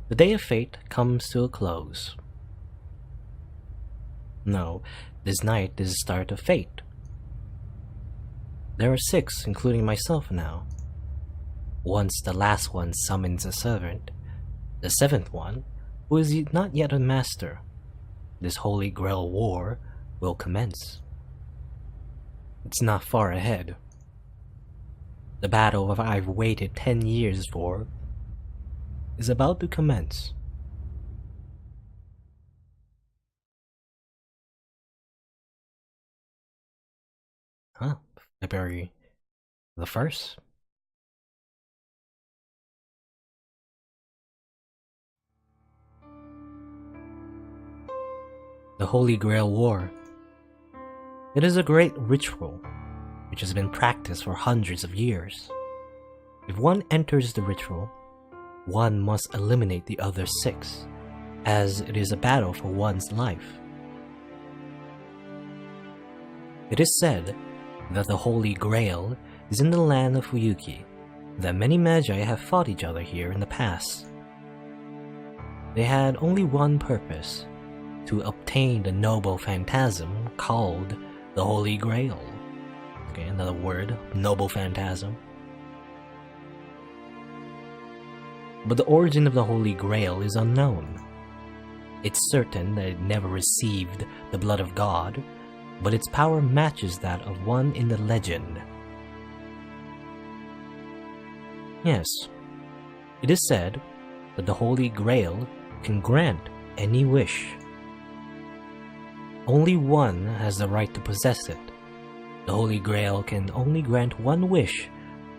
The day of fate comes to a close. No, this night is the start of fate. There are 6, including myself now. Once the last one summons a servant, the 7th one, who is not yet a master, this Holy Grail war will commence. It's not far ahead. The battle I've waited 10 years for is about to commence. Huh? February the 1st? The Holy Grail War. It is a great ritual which has been practiced for hundreds of years. If one enters the ritual, one must eliminate the other 6, as it is a battle for one's life. It is said that the Holy Grail is in the land of Fuyuki, that many magi have fought each other here in the past. They had only one purpose: to obtain the noble phantasm called the Holy Grail. Okay, another word, noble phantasm. But the origin of the Holy Grail is unknown. It's certain that it never received the blood of God, but its power matches that of one in the legend. Yes, it is said that the Holy Grail can grant any wish. Only one has the right to possess it. The Holy Grail can only grant one wish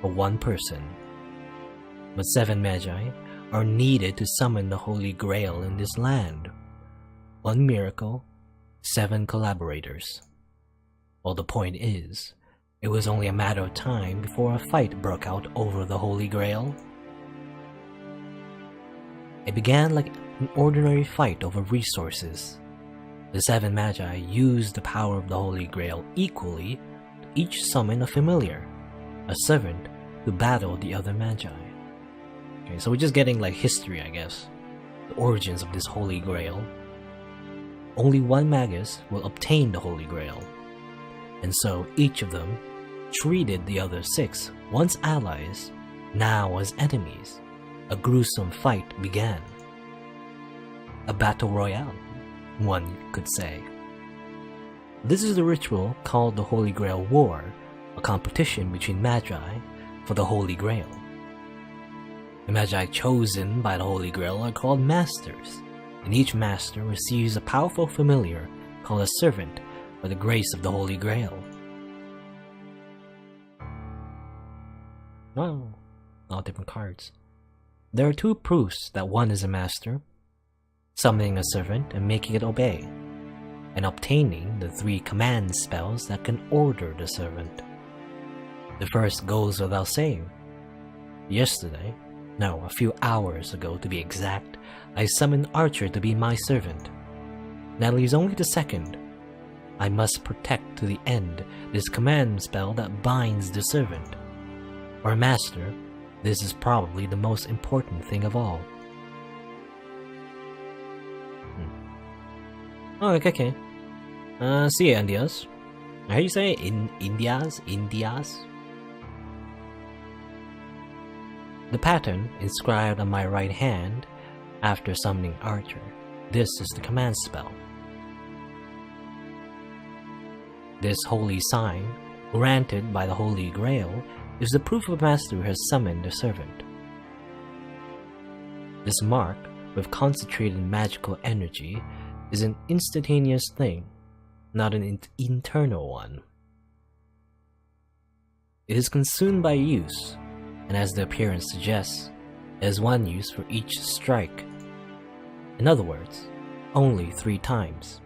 for one person. But 7 magi are needed to summon the Holy Grail in this land. 1 miracle, 7 collaborators. Well, the point is, it was only a matter of time before a fight broke out over the Holy Grail. It began like an ordinary fight over resources. The 7 magi used the power of the Holy Grail equally to each summon a familiar, a servant, to battle the other magi. Okay, so we're just getting like history, I guess. The origins of this Holy Grail. Only 1 magus will obtain the Holy Grail, and so each of them treated the other 6, once allies, now as enemies. A gruesome fight began. A battle royale, one could say. This is the ritual called the Holy Grail War, a competition between magi for the Holy Grail. The magi chosen by the Holy Grail are called masters, and each master receives a powerful familiar called a servant by the grace of the Holy Grail. Oh, all different cards. There are 2 proofs that one is a master: summoning a servant and making it obey, and obtaining the 3 command spells that can order the servant. The first goes without saying. Yesterday, no, a few hours ago to be exact, I summoned Archer to be my servant. Now leaves only the second. I must protect to the end this command spell that binds the servant. For a master, this is probably the most important thing of all. Oh, okay. See ya, Indias. How do you say it? Indias? The pattern inscribed on my right hand after summoning Archer. This is the command spell. This holy sign, granted by the Holy Grail, is the proof a master who has summoned a servant. This mark, with concentrated magical energy, is an instantaneous thing, not an internal one. It is consumed by use, and as the appearance suggests, there is 1 use for each strike. In other words, only 3 times.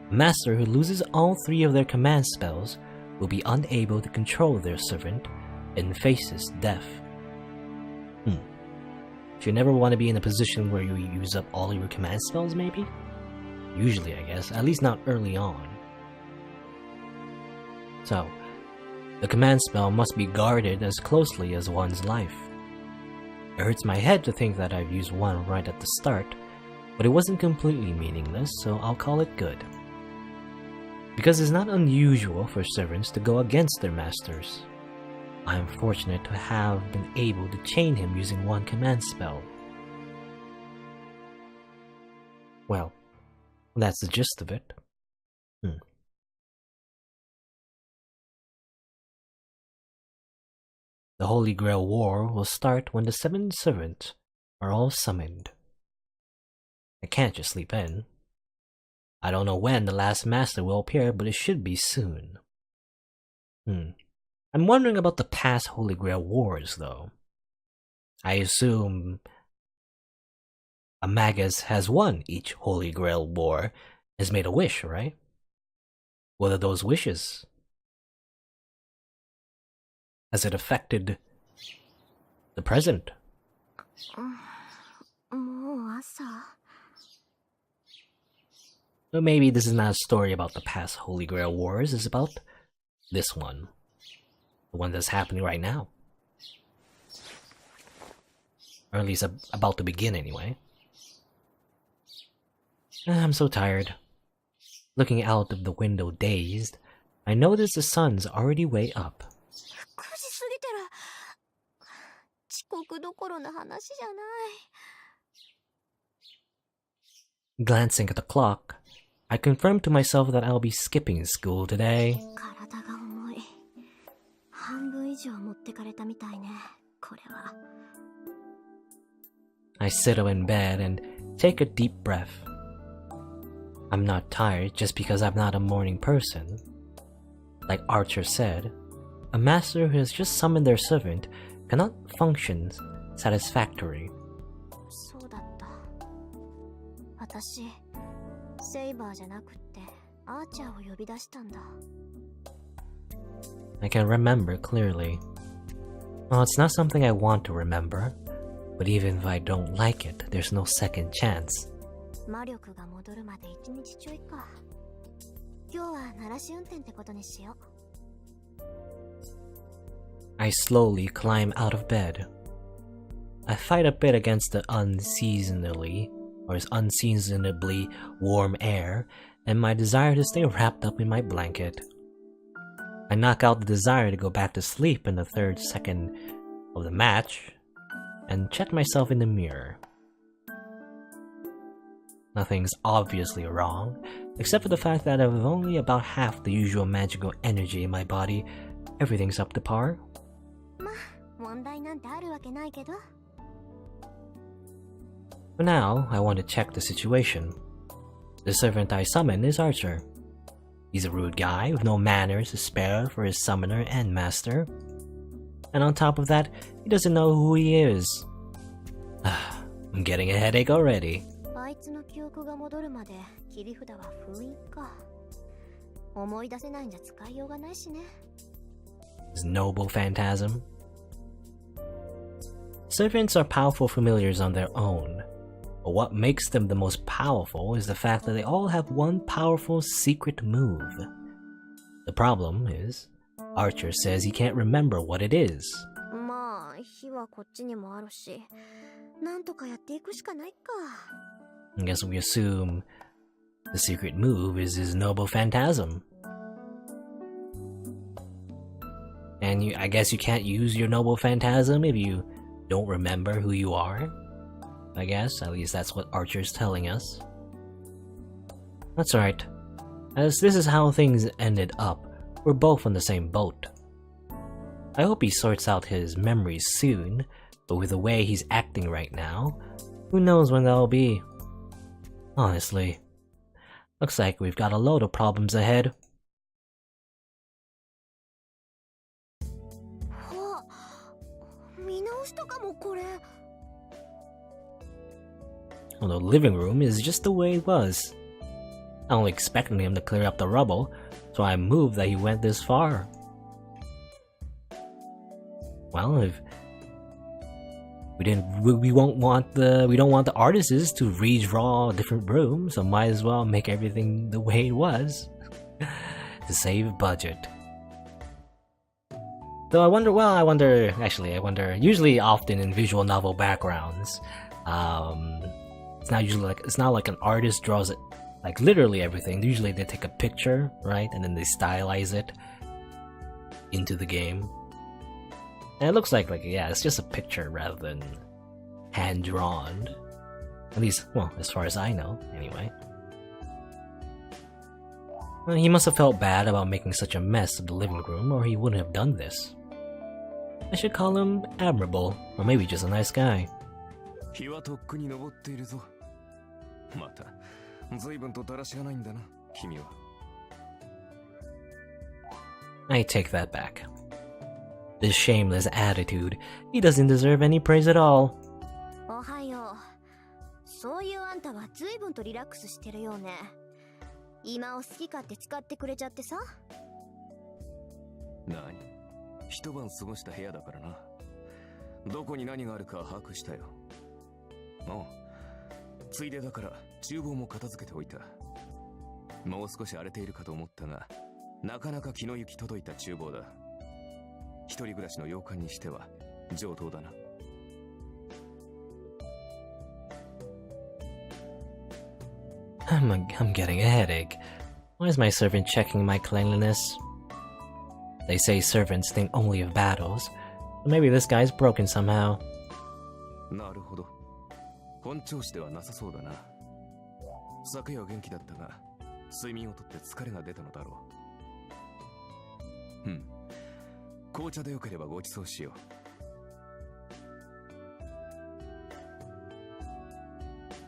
A master who loses all 3 of their command spells will be unable to control their servant and faces death. You never want to be in a position where you use up all your command spells, maybe? Usually, I guess, at least not early on. So, the command spell must be guarded as closely as one's life. It hurts my head to think that I've used one right at the start, but it wasn't completely meaningless, so I'll call it good. Because it's not unusual for servants to go against their masters. I am fortunate to have been able to chain him using one command spell. Well, that's the gist of it. The Holy Grail War will start when the 7 servants are all summoned. I can't just sleep in. I don't know when the last master will appear, but it should be soon. I'm wondering about the past Holy Grail Wars, though. I assume a magus has won each Holy Grail War, has made a wish, right? What are those wishes? Has it affected the present? Or maybe this is not a story about the past Holy Grail Wars, it's about this one. The one that's happening right now. Or at least about to begin anyway. I'm so tired. Looking out of the window dazed, I notice the sun's already way up. Glancing at the clock, I confirm to myself that I'll be skipping school today. I sit up in bed and take a deep breath. I'm not tired just because I'm not a morning person. Like Archer said, a master who has just summoned their servant cannot function satisfactorily. I can remember clearly. Well, it's not something I want to remember, but even if I don't like it, there's no second chance. I slowly climb out of bed. I fight a bit against the unseasonably warm air and my desire to stay wrapped up in my blanket. I knock out the desire to go back to sleep in the 3rd second of the match and check myself in the mirror. Nothing's obviously wrong, except for the fact that with only about half the usual magical energy in my body, everything's up to par. For now, I want to check the situation. The servant I summon is Archer. He's a rude guy with no manners to spare for his summoner and master. And on top of that, he doesn't know who he is. I'm getting a headache already. His noble phantasm. Servants are powerful familiars on their own, but what makes them the most powerful is the fact that they all have one powerful secret move. The problem is, Archer says he can't remember what it is. I guess we assume the secret move is his noble phantasm. And I guess you can't use your noble phantasm if you don't remember who you are. I guess, at least that's what Archer's telling us. That's right. As this is how things ended up, we're both on the same boat. I hope he sorts out his memories soon, but with the way he's acting right now, who knows when that'll be. Honestly, looks like we've got a load of problems ahead. Well, the living room is just the way it was. I only expected him to clear up the rubble, so I moved that he went this far. Well, if we don't want the artists to redraw a different room, so might as well make everything the way it was to save budget. Though I wonder, usually often in visual novel backgrounds, it's not like an artist draws it, like literally everything. Usually they take a picture, right, and then they stylize it into the game. And it looks like yeah, it's just a picture rather than hand-drawn. At least, well, as far as I know, anyway. Well, he must have felt bad about making such a mess of the living room, or he wouldn't have done this. I should call him admirable, or maybe just a nice guy. I take that back. This shameless attitude, he doesn't deserve any praise at all. I'm getting a headache. Why is my servant checking my cleanliness? They say servants think only of battles. Maybe this guy's broken somehow.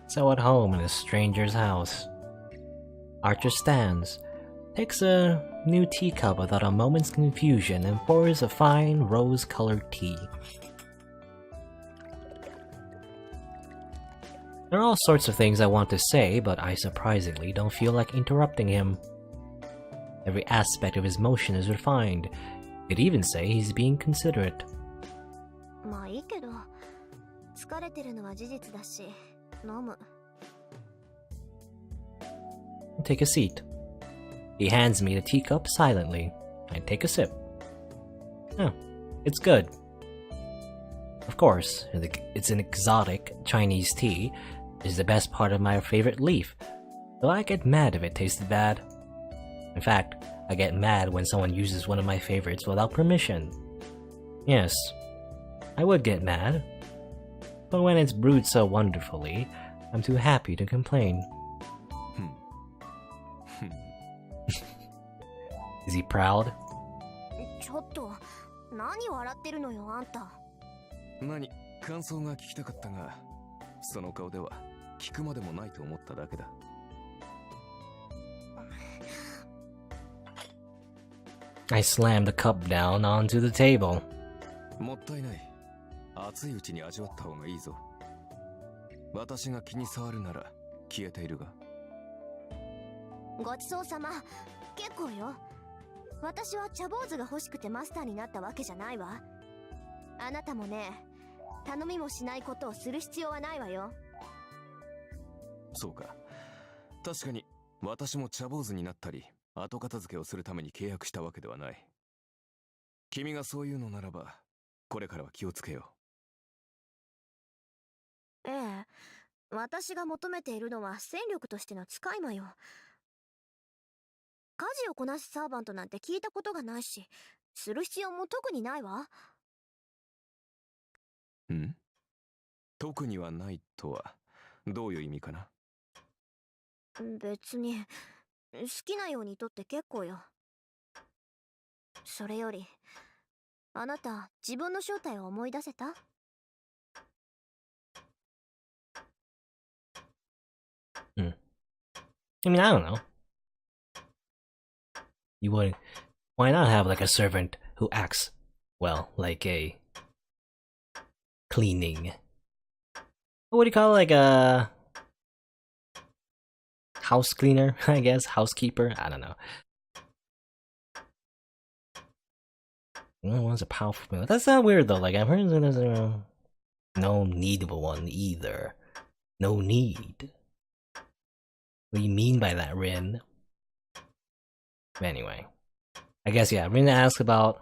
So at home in a stranger's house, Archer stands, takes a new teacup without a moment's confusion, and pours a fine rose-colored tea. There are all sorts of things I want to say, but I surprisingly don't feel like interrupting him. Every aspect of his motion is refined. You'd even say he's being considerate. Take a seat. He hands me the teacup silently. I take a sip. Oh, it's good. Of course, it's an exotic Chinese tea. It's the best part of my favorite leaf, though I get mad if it tasted bad. In fact, I get mad when someone uses one of my favorites without permission. Yes, I would get mad. But when it's brewed so wonderfully, I'm too happy to complain. Is he proud? I slammed the cup down onto the table. I mean, I don't know. You would. Why not have like a servant who acts, well, like a cleaning. What do you call it? Like a house cleaner, I guess? Housekeeper? I don't know. One's a powerful meal. That's not weird though. Like I've heard there's no needable one either. No need. What do you mean by that, Rin? Anyway, I guess yeah. Rin asked about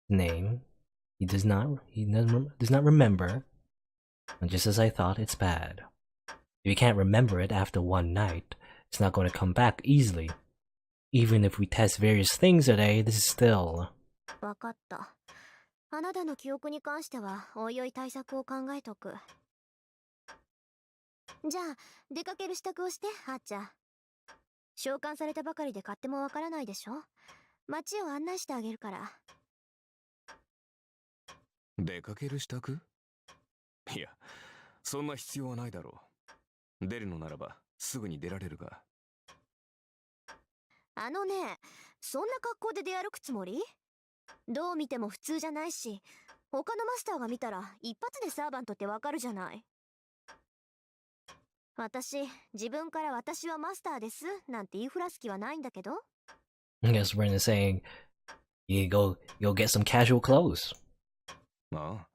name. He does not remember. And just as I thought, it's bad. If you can't remember it after one night, it's not going to come back easily. Even if we test various things today, this is still... わかった。あなたの記憶に関してはおいおい対策を考えとく。じゃあ出かける支度をしてはーちゃん。召喚されたばかりで勝手もわからないでしょ。街を案内してあげるから。出かける支度？いや、そんな必要はないだろう。出るのならばすぐに出られるが。あのね、そんな格好で出歩くつもり？どう見ても普通じゃないし、他のマスターが見たら一発でサーバントってわかるじゃない。私、自分から私はマスターですなんて言いふらす気はないんだけど。I guess Brendan's saying, you go get some casual clothes. ああ、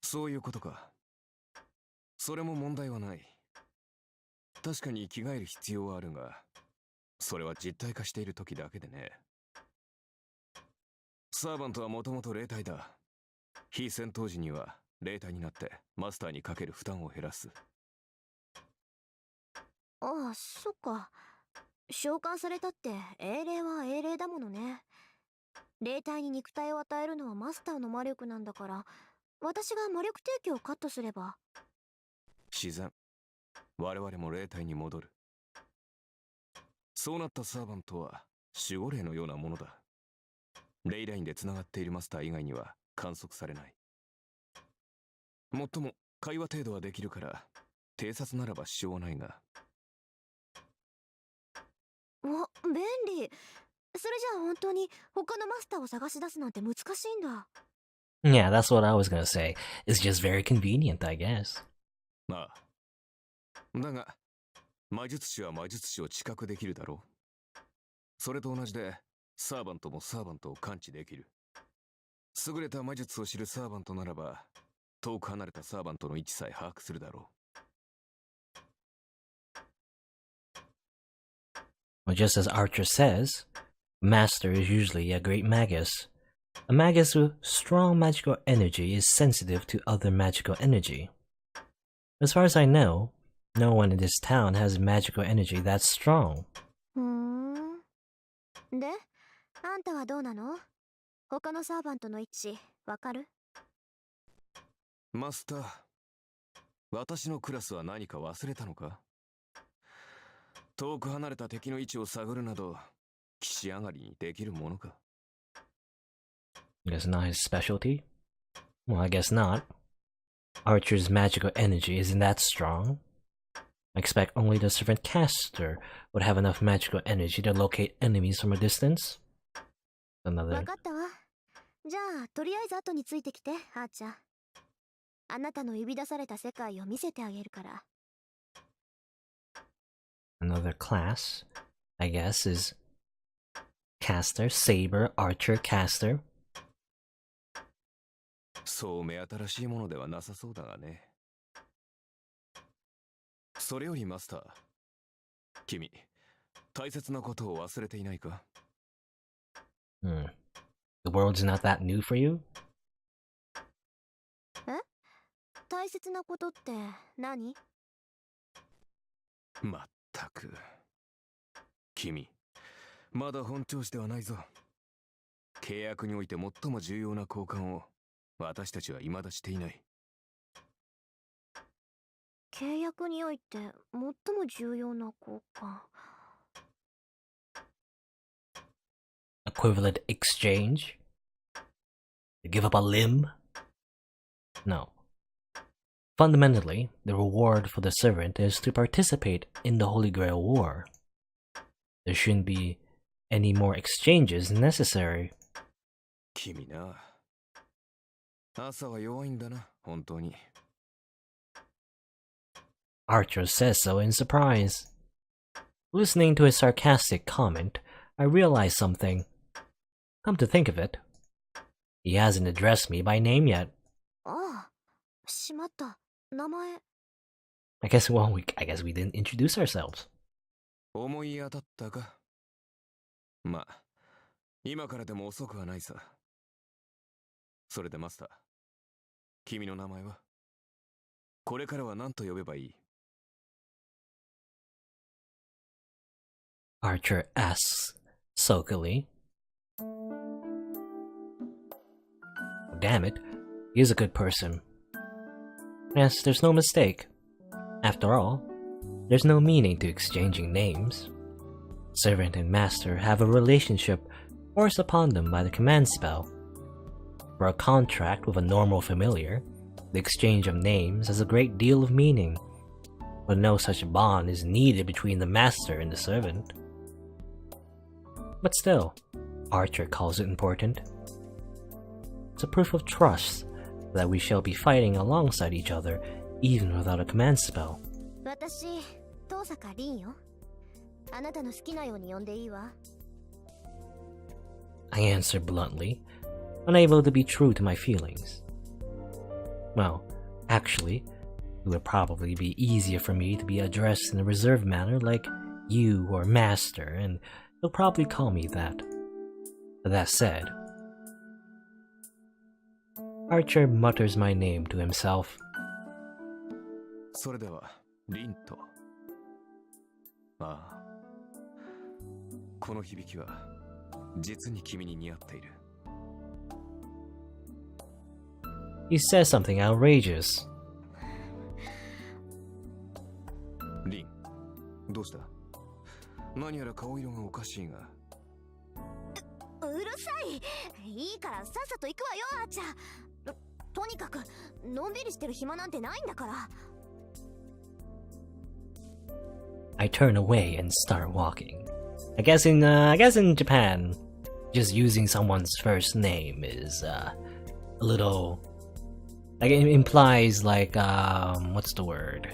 そういうことか。それも問題はない。確かに着替える必要はあるが、それは実体化している時だけでね。サーバントはもともと霊体だ。非戦闘時には霊体になってマスターにかける負担を減らす。ああ、そっか。召喚されたって英霊は英霊だものね。霊体に肉体を与えるのはマスターの魔力なんだから、私が魔力提供をカットすれば。自然。我々も霊体に戻る。そうなったサーバントは守護霊のようなものだ。レイラインでつながっているマスター以外には観測されない。もっとも会話程度はできるから偵察ならば支障はないが。お、便利。それじゃあ本当に他のマスターを探し出すなんて難しいんだ。Yeah, that's what I was gonna say. It's just very convenient, I guess. ああ。だが、魔術師は魔術師を知覚できるだろう。それと同じで、サーバントもサーバントを感知できる。優れた魔術を知るサーバントならば、遠く離れたサーバントの位置さえ把握するだろう。Well, just as Archer says, Master is usually a great magus. A magus with strong magical energy is sensitive to other magical energy. As far as I know, no one in this town has magical energy that's strong. で、あんたはどうなの？他のサーバントの位置、わかる？マスター、私のクラスは何か忘れたのか？遠く離れた敵の位置を探るなど、騎士上がりにできるものか？ Guess not his specialty? Well, I guess not. Archer's magical energy isn't that strong. I expect only the servant caster would have enough magical energy to locate enemies from a distance. わ Another かったわ。じゃあ、とりあえず後についてきて、あーちゃん。あなたの呼び出された世界を見せてあげるから。another class, I guess, is caster, saber, archer, caster. そう目新しいものではなさそうだがね。それよりマスター、君、大切なことを忘れていないか？ The world's not that new for you? え？大切なことって何？まったく。君、まだ本調子ではないぞ。契約において最も重要な交換を私たちは未だしていない。契約において最も重要な交換。Equivalent exchange? To give up a limb? No. Fundamentally, the reward for the servant is to participate in the Holy Grail War. There shouldn't be any more exchanges necessary. 君な。朝は弱いんだな、本当に。Archer says so in surprise. Listening to his sarcastic comment, I realized something. Come to think of it, he hasn't addressed me by name yet. ああ、しまった。名前。I guess we didn't introduce ourselves. 思い当たったか？まあ、今からでも遅くはないさ。それでマスター、君の名前は？これからは何と呼べばいい？ Archer asks sulkily. Damn it, he is a good person. Yes, there's no mistake. After all, there's no meaning to exchanging names. Servant and master have a relationship forced upon them by the command spell. For a contract with a normal familiar, the exchange of names has a great deal of meaning, but no such bond is needed between the master and the servant. But still, Archer calls it important. It's a proof of trust that we shall be fighting alongside each other even without a command spell. 私、遠坂凛よ。あなたの好きなように呼んでいいわ。I answer bluntly, unable to be true to my feelings. Well, actually, it would probably be easier for me to be addressed in a reserved manner like you or master, and he'll probably call me that. But that said, Archer mutters my name to himself. それでは、リンと。ああ。この響きは、実に君に似合っている。He says something outrageous. リン、どうした？何やら顔色がおかしいが。うるさい。いいからさっさと行くわよ、あーちゃん。とにかくのんびりしてる暇なんてないんだから。I turn away and start walking. I guess in Japan, just using someone's first name is a little like it implies like what's the word?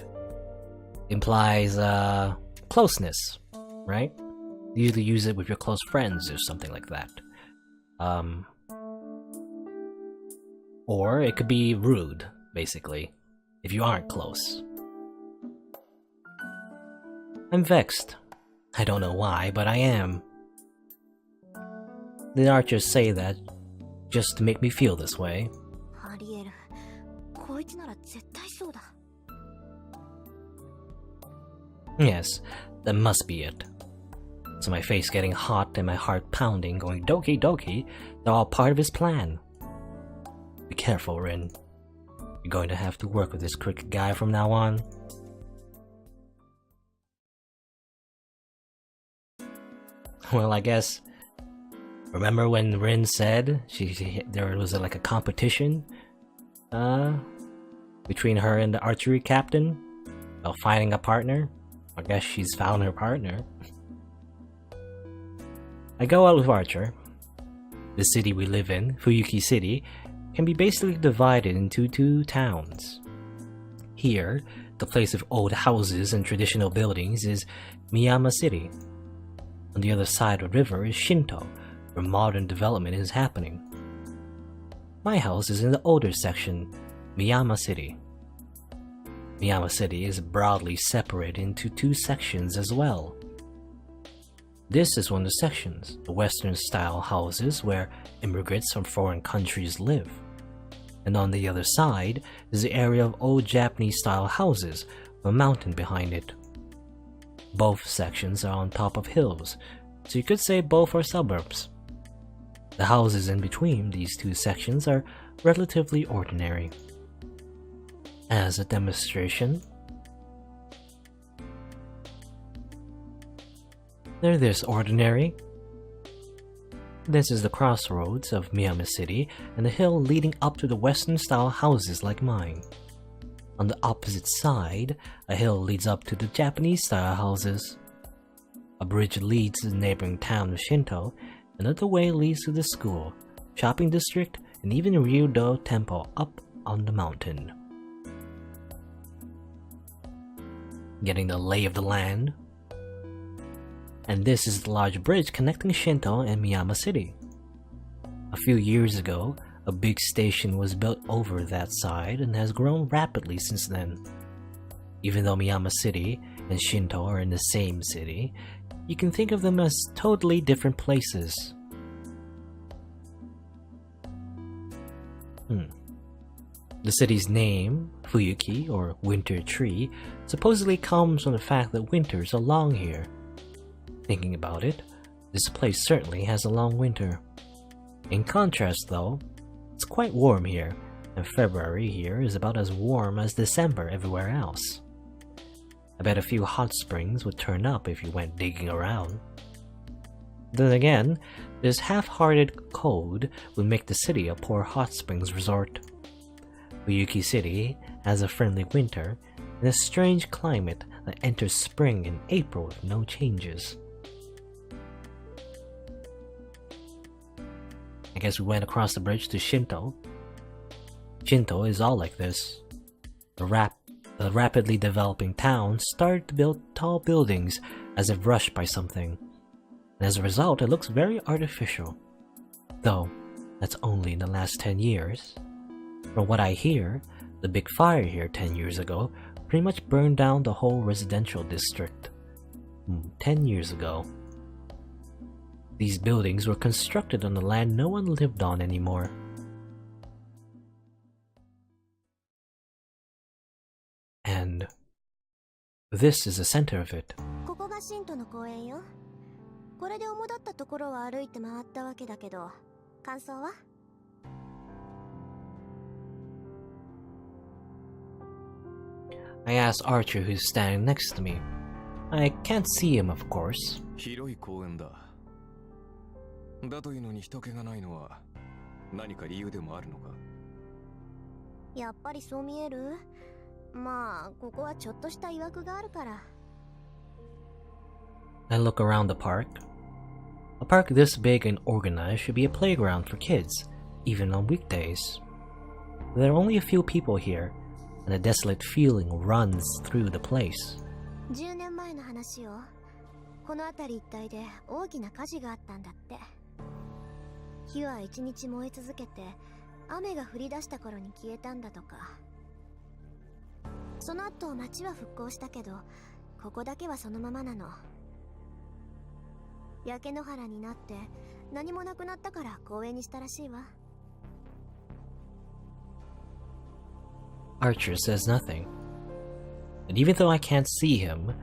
Implies closeness, right? You usually use it with your close friends or something like that. Or it could be rude, basically, if you aren't close. I'm vexed. I don't know why, but I am. Did Archer say that just to make me feel this way? ありえる。こいつなら絶対そうだ。Yes, that must be it. So my face getting hot and my heart pounding, going doki doki, they're all part of his plan. Be careful, Rin. You're going to have to work with this crooked guy from now on. Well, I guess. Remember when Rin said there was like a competition between her and the archery captain about finding a partner? I guess she's found her partner. I go out with Archer. The city we live in, Fuyuki City, can be basically divided into two towns. Here, the place of old houses and traditional buildings is Miyama City. On the other side of the river is Shinto, where modern development is happening. My house is in the older section, Miyama City. Miyama City is broadly separated into two sections as well. This is one of the sections, the Western-style houses where immigrants from foreign countries live. And on the other side is the area of old Japanese-style houses with a mountain behind it. Both sections are on top of hills, so you could say both are suburbs. The houses in between these two sections are relatively ordinary. As a demonstration, they're this ordinary. This is the crossroads of Miyama City and the hill leading up to the Western-style houses like mine. On the opposite side, a hill leads up to the Japanese-style houses. A bridge leads to the neighboring town of Shinto, another way leads to the school, shopping district, and even Ryudo Temple up on the mountain. Getting the lay of the land. And this is the large bridge connecting Shinto and Miyama City. A few years ago, a big station was built over that side and has grown rapidly since then. Even though Miyama City and Shinto are in the same city, you can think of them as totally different places. The city's name, Fuyuki, or Winter Tree, supposedly comes from the fact that winters are long here. Thinking about it, this place certainly has a long winter. In contrast though, it's quite warm here, and February here is about as warm as December everywhere else. I bet a few hot springs would turn up if you went digging around. Then again, this half-hearted cold would make the city a poor hot springs resort. Fuyuki City has a friendly winter and a strange climate that enters spring in April with no changes. I guess we went across the bridge to Shinto. Shinto is all like this. The rapidly developing town started to build tall buildings as if rushed by something, and as a result it looks very artificial. Though, that's only in the last 10 years. From what I hear, the big fire here 10 years ago pretty much burned down the whole residential district. 10 years ago. These buildings were constructed on the land no one lived on anymore. And this is the center of it. ここがシントの公園よ。これで主だったところを歩いて回ったわけだけど、感想は？ I asked Archer, who's standing next to me. I can't see him, of course. 広い公園だ。だというのに人気がないのは何か理由でもあるのか？やっぱりそう見える？まあ、ここはちょっとした曰くがあるから。I look around the park. A park this big and organized should be a playground for kids, even on weekdays. There are only a few people here, and a desolate feeling runs through the place. 10年前の話よ。この辺り一帯で大きな火事があったんだって。火は一日燃え続けて、雨が降り出した頃に消えたんだとか。その後町は復興したけど、ここだけはそのままなの。焼け野原になって何もなくなったから公園にしたらしいわ。Archer says nothing. And even though I can't see him,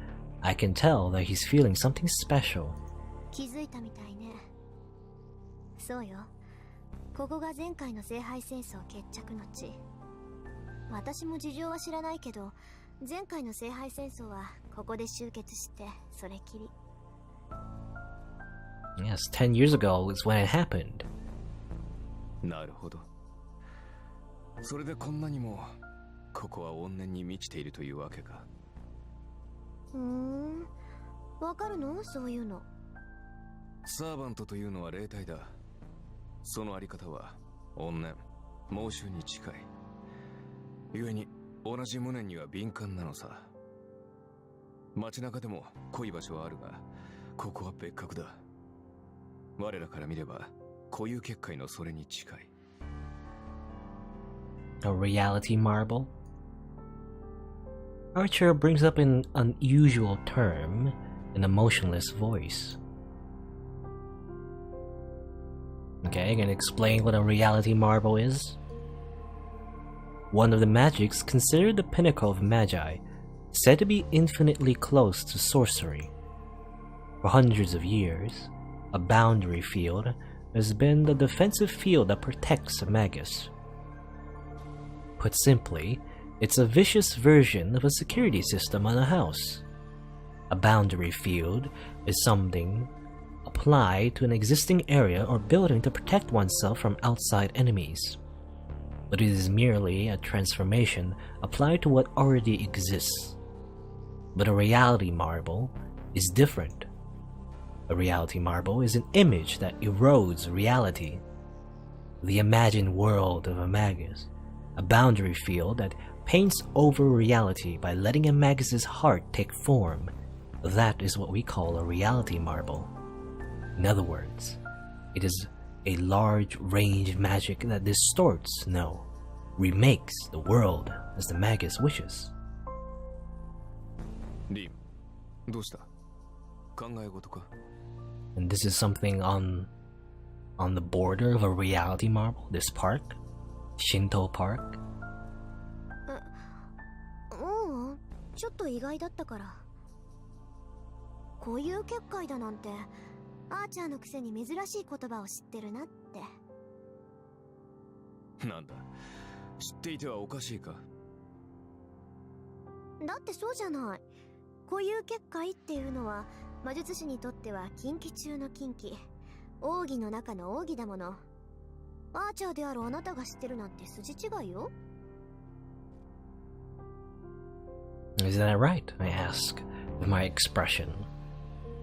I can tell that he's feeling something special. 気づいたみたいね。そうよ。ここが前回の聖杯戦争決着の地。私も事情は知らないけど、前回の聖杯戦争はここで終結してそれきり。Yes, 10 years ago is when it happened. なるほど。それでこんなにもここは怨念に満ちているというわけか。わかるの？そういうの。サーバントというのは霊体だ。そのあり方は怨念、猛襲に近い。故に同じ無念には敏感なのさ。街中でも濃い場所はあるが、ここは別格だ。我らから見れば固有結界のそれに近い。A reality marble? Archer brings up an unusual term in a motionless voice. Okay, gonna explain what a reality marble is? One of the magics considered the pinnacle of magi, said to be infinitely close to sorcery. For hundreds of years, a boundary field has been the defensive field that protects a magus. Put simply, it's a vicious version of a security system on a house. A boundary field is something applied to an existing area or building to protect oneself from outside enemies. But it is merely a transformation applied to what already exists. But a reality marble is different. A reality marble is an image that erodes reality. The imagined world of a magus, a boundary field that paints over reality by letting a magus's heart take form. That is what we call a reality marble. In other words, it is a large range magic that distorts, no, remakes the world as the magus wishes. リン、どうした？考え事か？ And this is something on the border of a reality marble, this park? Shinto Park? うん、ちょっと意外だったから。固有結界だなんて、アーチャーのくせに珍しい言葉を知ってるなって。なんだ、知っていてはおかしいか。だってそうじゃない。固有結界っていうのは魔術師にとっては禁忌中の禁忌、奥義の中の奥義だもの。アーチャーであるあなたが知ってるなんて筋違いよ。 Isn't that right? I ask with my expression.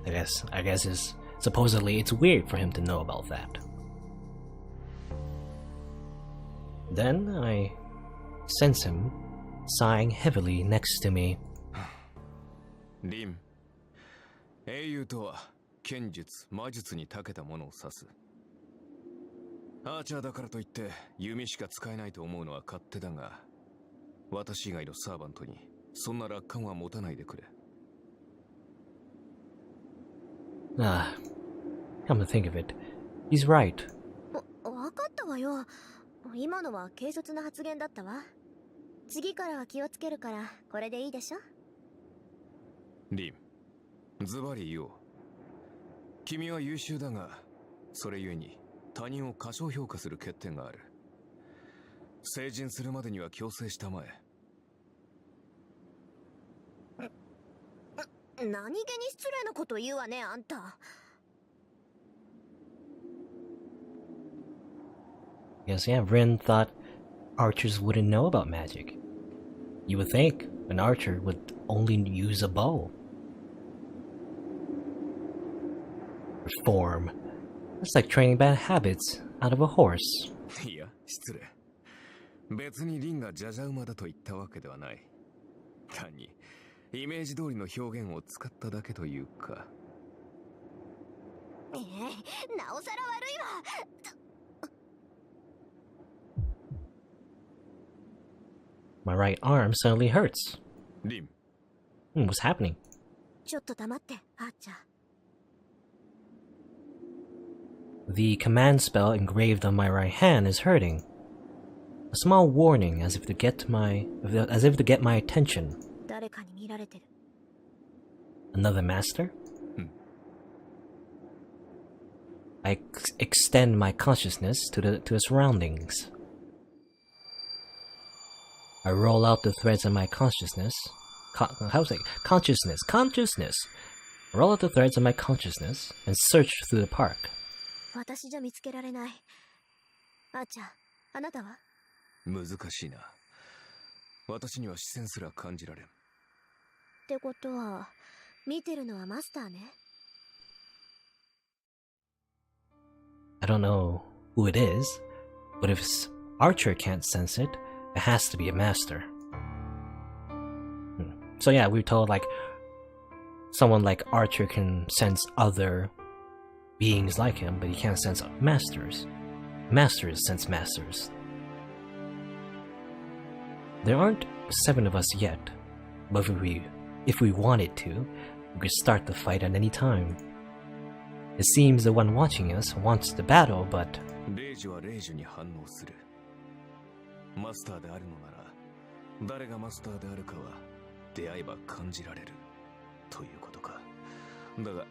I guess supposedly it's weird for him to know about that. Then I sense him sighing heavily next to me. リン、英雄とは剣術、魔術に長けたものを指す。アーチャーだからといって弓しか使えないと思うのは勝手だが、私以外のサーバントにそんな楽観は持たないでくれ。Come to think of it, he's right. わかったわよ。今のは軽率な発言だったわ。次からは気をつけるからこれでいいでしょ。リン、ズバリ言おう。君は優秀だが、それゆえに他人を過小評価する欠点がある。成人するまでには強制したまえ。何気に失礼なこと言うわね、あんた。Yes, yeah, Rin thought archers wouldn't know about magic. You would think an archer would only use a bow. Reform. That's like training bad habits out of a horse. いや、失礼。別にリンがジャジャ馬だと言ったわけではない。単にイメージ通りの表現を使っただけというか。なおさら悪いわ。My right arm suddenly hurts. リン、What's happening? ちょっと黙って、あーちゃん。The command spell engraved on my right hand is hurting. A small warning as if to get my attention. 誰かに見られてる。Another master? I extend my consciousness to the surroundings. I roll out the threads of my consciousness. Consciousness. I roll out the threads of my consciousness and search through the park. 私じゃ見つけられない。あーちゃん、あなたは？難しいな。私には視線すら感じられん。ってことは、見てるのはマスターね。I don't know who it is, but if Archer can't sense it, it has to be a master. So yeah, we're told like someone like Archer can sense other beings like him, but he can't sense masters. Masters sense masters. There aren't 7 of us yet, but if we wanted to, we could start the fight at any time. It seems the one watching us wants the battle, but 霊樹は霊樹に反応する。マスターであるのなら、誰がマスターであるかは出会えば感じられるということか。だが、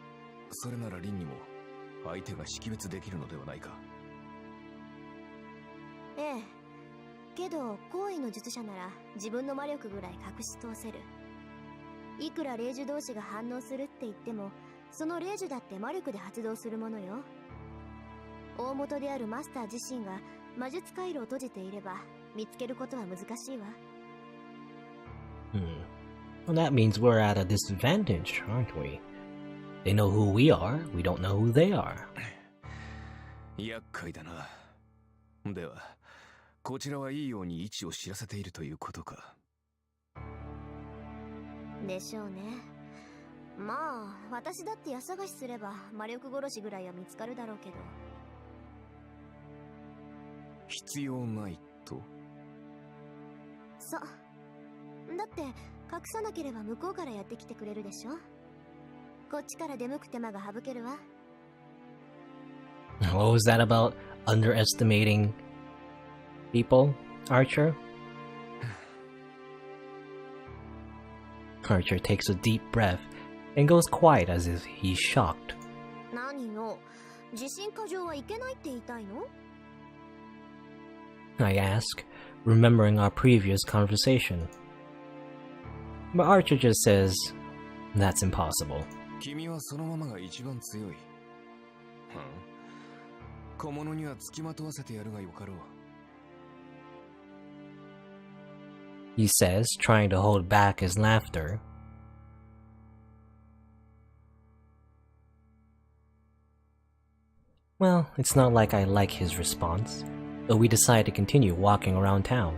それならリンにも相手が識別できるのではないか。ええ。けど、高位の術者なら自分の魔力ぐらい隠し通せる。いくら霊樹同士が反応するって言っても、その霊樹だって魔力で発動するものよ。大元であるマスター自身が魔術回路を閉じていれば見つけることは難しいわ。Well, that means we're at a disadvantage, aren't we? They know who we are, we don't know who they are. 厄介だな。では、こちらはいいように位置を知らせているということか。でしょうね。まあ、私だって家探しすれば魔力殺しぐらいは見つかるだろうけど。必要ないと？そう。だって隠さなければ向こうからやってきてくれるでしょ。こっちから出向く手間が省けるわ。What was that about underestimating people, Archer? Archer takes a deep breath and goes quiet as if he's shocked. 何よ、自信過剰はいけないって言いたいの？ I ask, remembering our previous conversation. But Archer just says, that's impossible. 君はそのままが一番強い。はあ、小物には付きまとわせてやるがよかろう。He says, trying to hold back his laughter. Well, it's not like I like his response, but we decide to continue walking around town.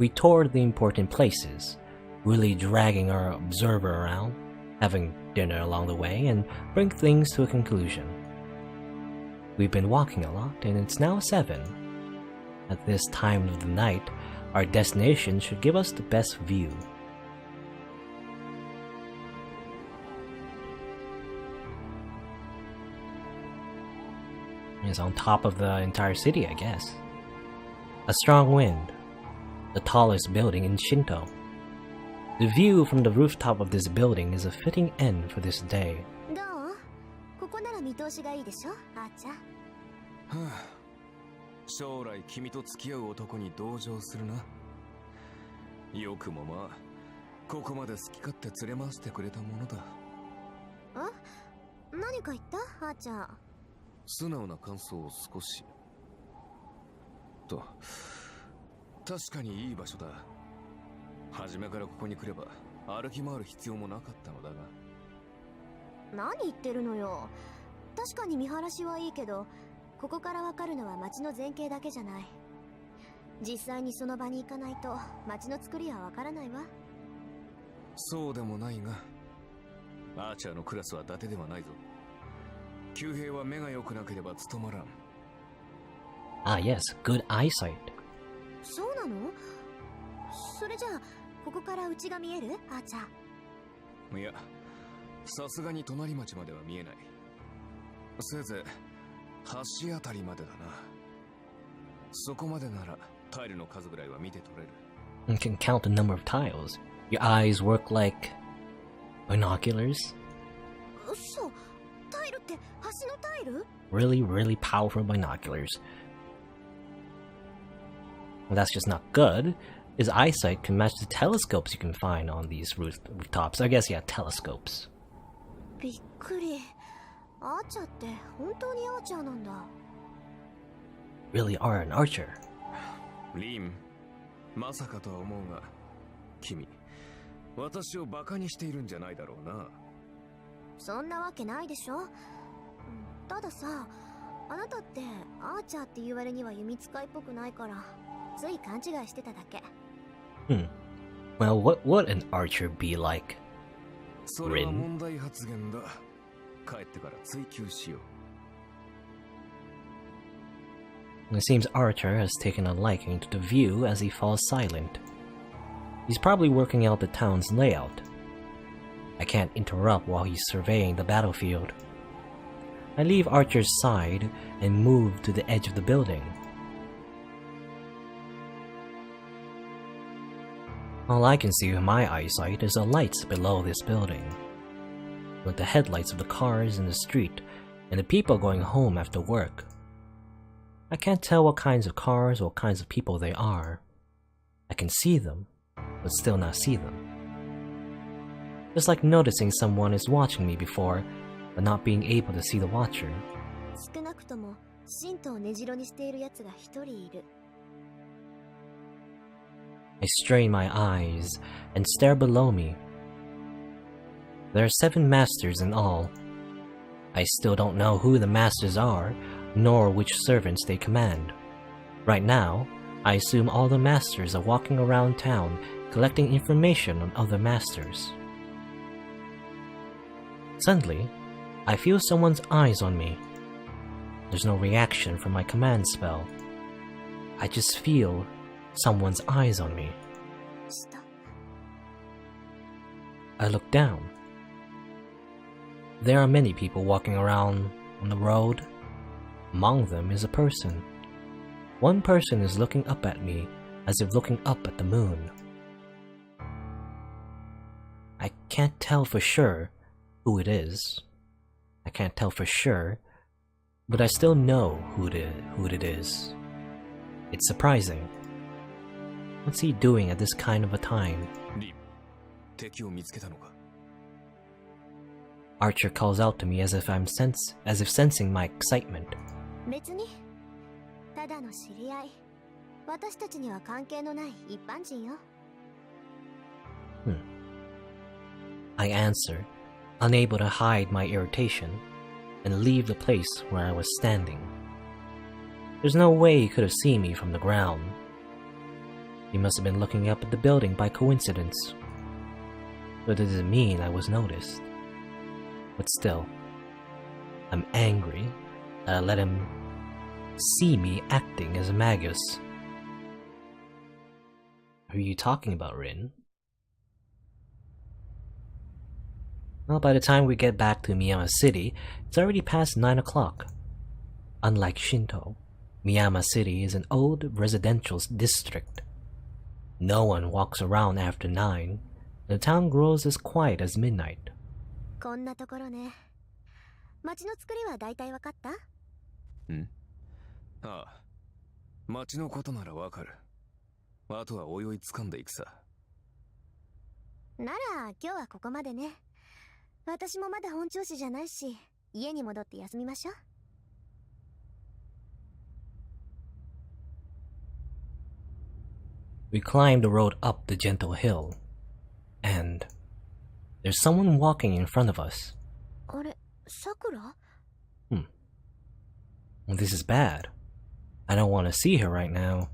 We toured the important places, really dragging our observer around, having dinner along the way, and bring things to a conclusion. We've been walking a lot, and it's now 7. At this time of the night, our destination should give us the best view. It's on top of the entire city, I guess. A strong wind. The tallest building in Shinto. The view from the rooftop of this building is a fitting end for this day. どう？ここなら見通しがいいでしょ、あーちゃん。はあ、将来君と付き合う男に同情するな。よくもまあ、ここまで好き勝手連れ回してくれたものだ。何か言った？あーちゃん。素直な感想を少し。と、確かにいい場所だ。初めからここに来れば歩き回る必要もなかったのだが。何言ってるのよ。確かに見晴らしはいいけど、ここからわかるのは街の前景だけじゃない。実際にその場に行かないと街の作りはわからないわ。そうでもないが、アーチャーのクラスは伊達ではないぞ。旧兵は目が良くなければ務まらん。Ah yes, good eyesight. そうなの？それじゃあここから家が見える？あーちゃん。いや、さすがに隣町までは見えない。せいぜい橋あたりまでだな。そこまでならタイルの数ぐらいは見て取れる。You can count the number of tiles. Your eyes work like binoculars? 嘘。タイルって橋のタイル？ Really, really powerful binoculars. Well, that's just not good. His eyesight can match the telescopes you can find on these rooftops. I guess, yeah, telescopes. びっくり。アーチャーって本当にアーチャーなんだ。Really are an archer. リン、まさかとは思うが、君、私をバカにしているんじゃないだろうな。そんなわけないでしょ。たださ、あなたってアーチャーって言われには弓使いっぽくないから、つい勘違いしてただけ。Well, what would an archer be like? それは問題発言だ。帰ってから追求しよう。It seems Archer has taken a liking to the view as he falls silent. He's probably working out the town's layout. I can't interrupt while he's surveying the battlefield. I leave Archer's side and move to the edge of the building. All I can see with my eyesight is the lights below this building, with the headlights of the cars in the street and the people going home after work. I can't tell what kinds of cars or what kinds of people they are. I can see them, but still not see them. Just like noticing someone is watching me before, but not being able to see the watcher. 少なくとも神道を根城にしている奴が一人いる。I strain my eyes and stare below me. There are 7 masters in all. I still don't know who the masters are, nor which servants they command. Right now, I assume all the masters are walking around town collecting information on other masters. Suddenly, I feel someone's eyes on me. There's no reaction from my command spell. I just feel someone's eyes on me. 下。 I look down. There are many people walking around on the road. Among them is a person. One person is looking up at me as if looking up at the moon. I can't tell for sure who it is. I can't tell for sure, but I still know who it is. It's surprising. What's he doing at this kind of a time? リン、敵を見つけたのか？ Archer calls out to me as if sensing my excitement. 別にただの知り合い。私たちには関係のない一般人よ。I answer, unable to hide my irritation, and leave the place where I was standing. There's no way he could have seen me from the ground. He must have been looking up at the building by coincidence. But it doesn't mean I was noticed. But still, I'm angry that I let him see me acting as a magus. Who are you talking about, Rin? Well, by the time we get back to Miyama City, it's already past 9 o'clock. Unlike Shinto, Miyama City is an old residential district. No one walks around after 9, and the town grows as quiet as midnight. こんなところね。街の作りは大体わかった？ん？ああ、町のことならわかる。あとはおいおい掴んでいくさ。なら今日はここまでね。私もまだ本調子じゃないし、家に戻って休みましょう。We climb the road up the gentle hill, and there's someone walking in front of us. あれ、さくら？ Well, this is bad. I don't want to see her right now.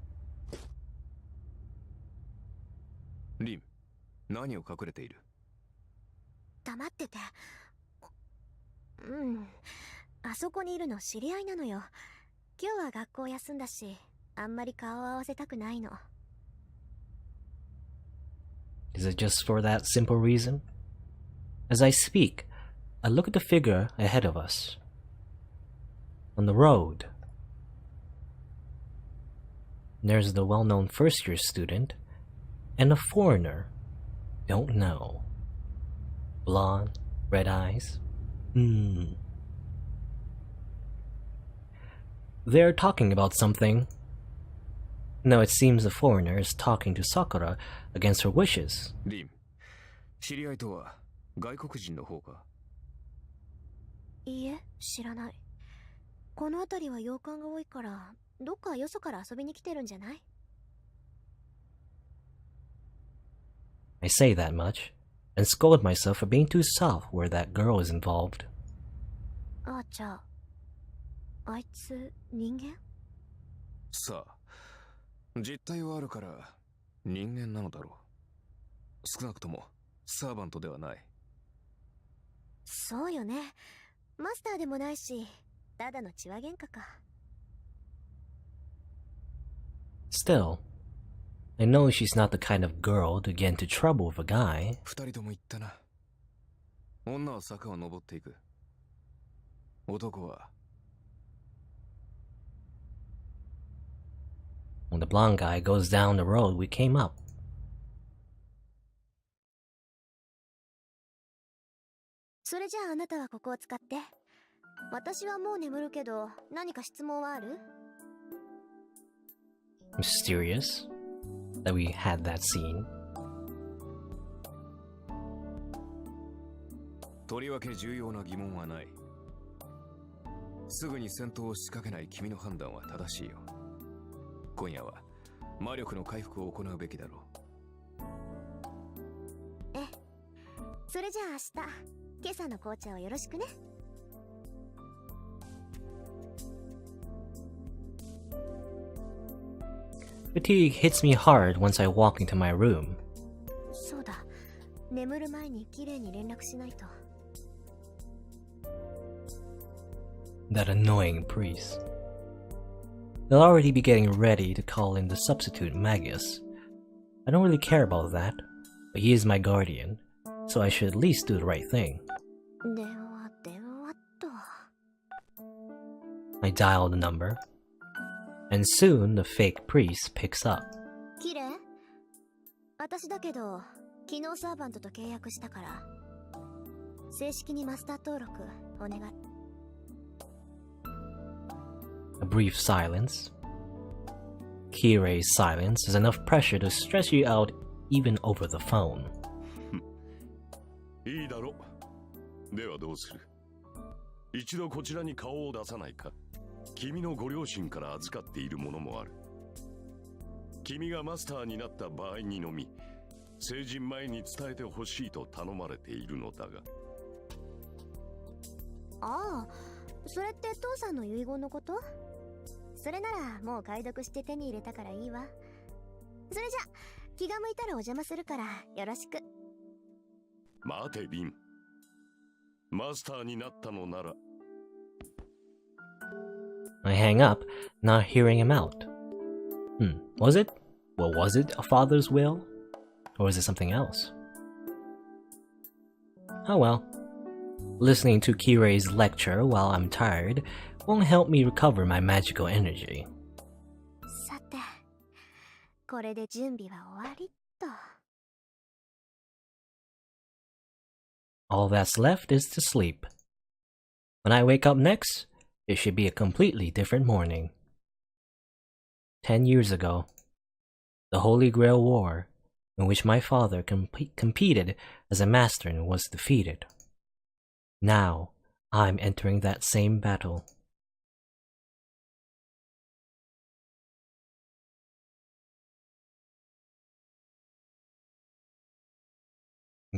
リン、何を隠れている？黙ってて。あそこにいるの知り合いなのよ。今日は学校休んだし、あんまり顔を合わせたくないの。Is it just for that simple reason? As I speak, I look at the figure ahead of us. On the road, there's the well-known first-year student and a foreigner. Don't know. Blonde, red eyes. They're talking about something. No, it seems the foreigner is talking to Sakura against her wishes. リン、知り合いとは外国人の方か？いいえ、知らない。この辺りは洋館が多いから、どっかよそから遊びに来てるんじゃない？ I say that much, and scold myself for being too soft where that girl is involved. あ、じゃあ、あいつ人間？さあ、実態はあるから人間なのだろう。少なくともサーバントではない。そうよね。マスターでもないし、ただの血は喧嘩か。Still, I know she's not the kind of girl to get into trouble with a guy. 二人とも言ったな。女は坂を登っていく。男は。When the blonde guy goes down the road we came up. それじゃああなたはここを使って。私はもう眠るけど、何か質問はある？ Mysterious that we had that scene. とりわけ重要な疑問はない。すぐに戦闘を仕掛けない君の判断は正しいよ。今夜は魔力の回復を行うべきだろう。ええ。それじゃあ明日、今朝の紅茶をよろしくね。Fatigue hits me hard once I walk into my room. そうだ。眠る前にきれいに連絡しないと。That annoying priest. They'll already be getting ready to call in the substitute Magus. I don't really care about that, but he is my guardian, so I should at least do the right thing. 電話と。I dial the number, and soon the fake priest picks up. キレ私だけど昨日サーバントと契約したから正式にマスター登録お願い。 A brief silence. Kirei's silence is enough pressure to stress you out even over the phone. いいだろう。ではどうする？一度こちらに顔を出さないか。君のご両親から預かっているものもある。君がマスターになった場合にのみ成人前に伝えてほしいと頼まれているのだが。ああ、それって父さんの遺言のこと？それならもう解読して手に入れたからいいわ。それじゃ気が向いたらお邪魔するからよろしく。待てリン、マスターになったのなら。 I hang up, not hearing him out. Was it? Well, was it a father's will? Or was it something else? Oh well. Listening to Kirei's lecture while I'm tired won't help me recover my magical energy. さて、これで準備は終わりっと。 All that's left is to sleep. When I wake up next, it should be a completely different morning. 10 years ago, the Holy Grail War, in which my father competed as a master and was defeated. Now, I'm entering that same battle.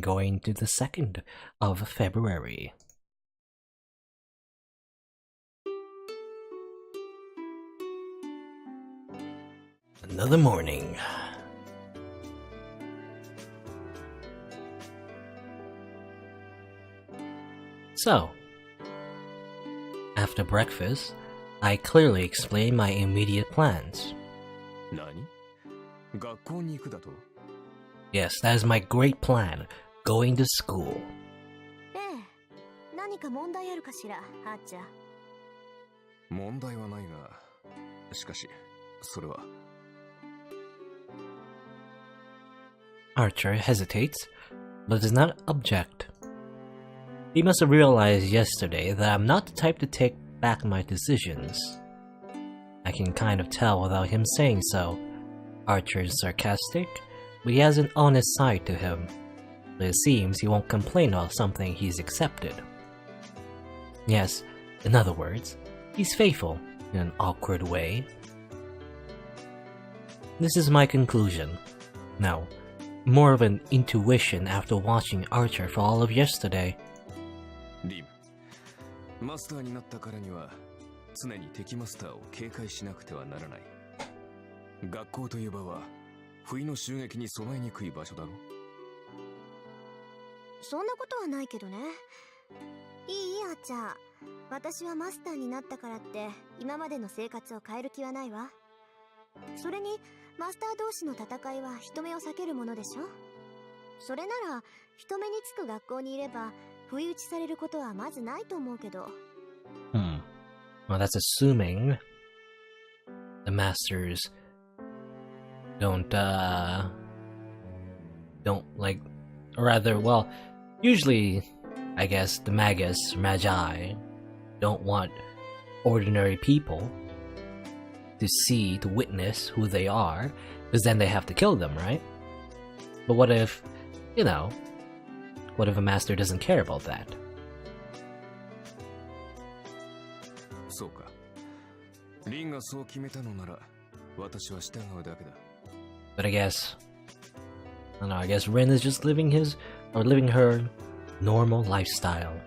Going to the 2nd of February. Another morning. So, after breakfast, I clearly explain my immediate plans. 何？学校に行くだと？ Yes, that is my great plan, going to school. ええ、何か問題あるかしら、あっちゃん。問題はないが、しかし、それは。 Archer hesitates, but does not object. He must have realized yesterday that I'm not the type to take back my decisions. I can kind of tell without him saying so. Archer is sarcastic, but he has an honest side to him. But it seems he won't complain about something he's accepted. Yes, in other words, he's faithful in an awkward way. This is my conclusion. Now, more of an intuition after watching Archer for all of yesterday. リム、マスターになったからには常に敵マスターを警戒しなくてはならない。学校という場は不意の襲撃に備えにくい場所だろ。そんなことはないけどね。いいあっちゃん。私はマスターになったからって今までの生活を変える気はないわ。それにマスター同士の戦いは人目を避けるものでしょ。それなら人目につく学校にいれば不意打ちされることはまずないと思うけど。Well, that's assuming the masters don't like, or rather, well, usually, I guess, the Magus, Magi, don't want ordinary people to see, to witness who they are, because then they have to kill them, right? But what if, what if a master doesn't care about that? そうか。リンがそう決めたのなら、私は従うだけだ。But I guess Rin is just living her normal lifestyle.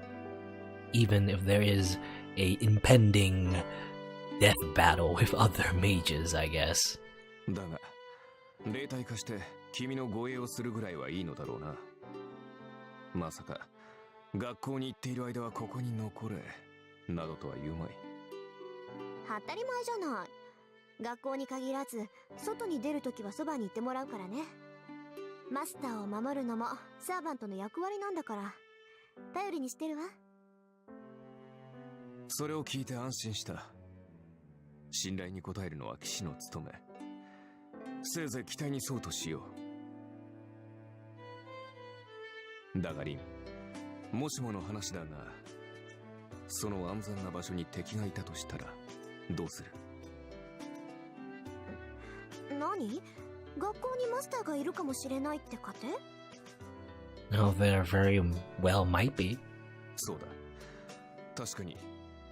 Even if there is a impending death battle with other mages, I guess. だが、霊体化して君の護衛をするぐらいはいいのだろうな。まさか、学校に行っている間はここに残れ、などとは言うまい。当たり前じゃない。学校に限らず、外に出るときはそばにいてもらうからね。マスターを守るのもサーバントの役割なんだから、頼りにしてるわ。それを聞いて安心した。信頼に応えるのは騎士の務め。せいぜい期待に沿うとしよう。だがリン、もしもの話だが、その安全な場所に敵がいたとしたらどうする？何？学校にマスターがいるかもしれないって仮定？ Oh, there very well might be. そうだ。確かに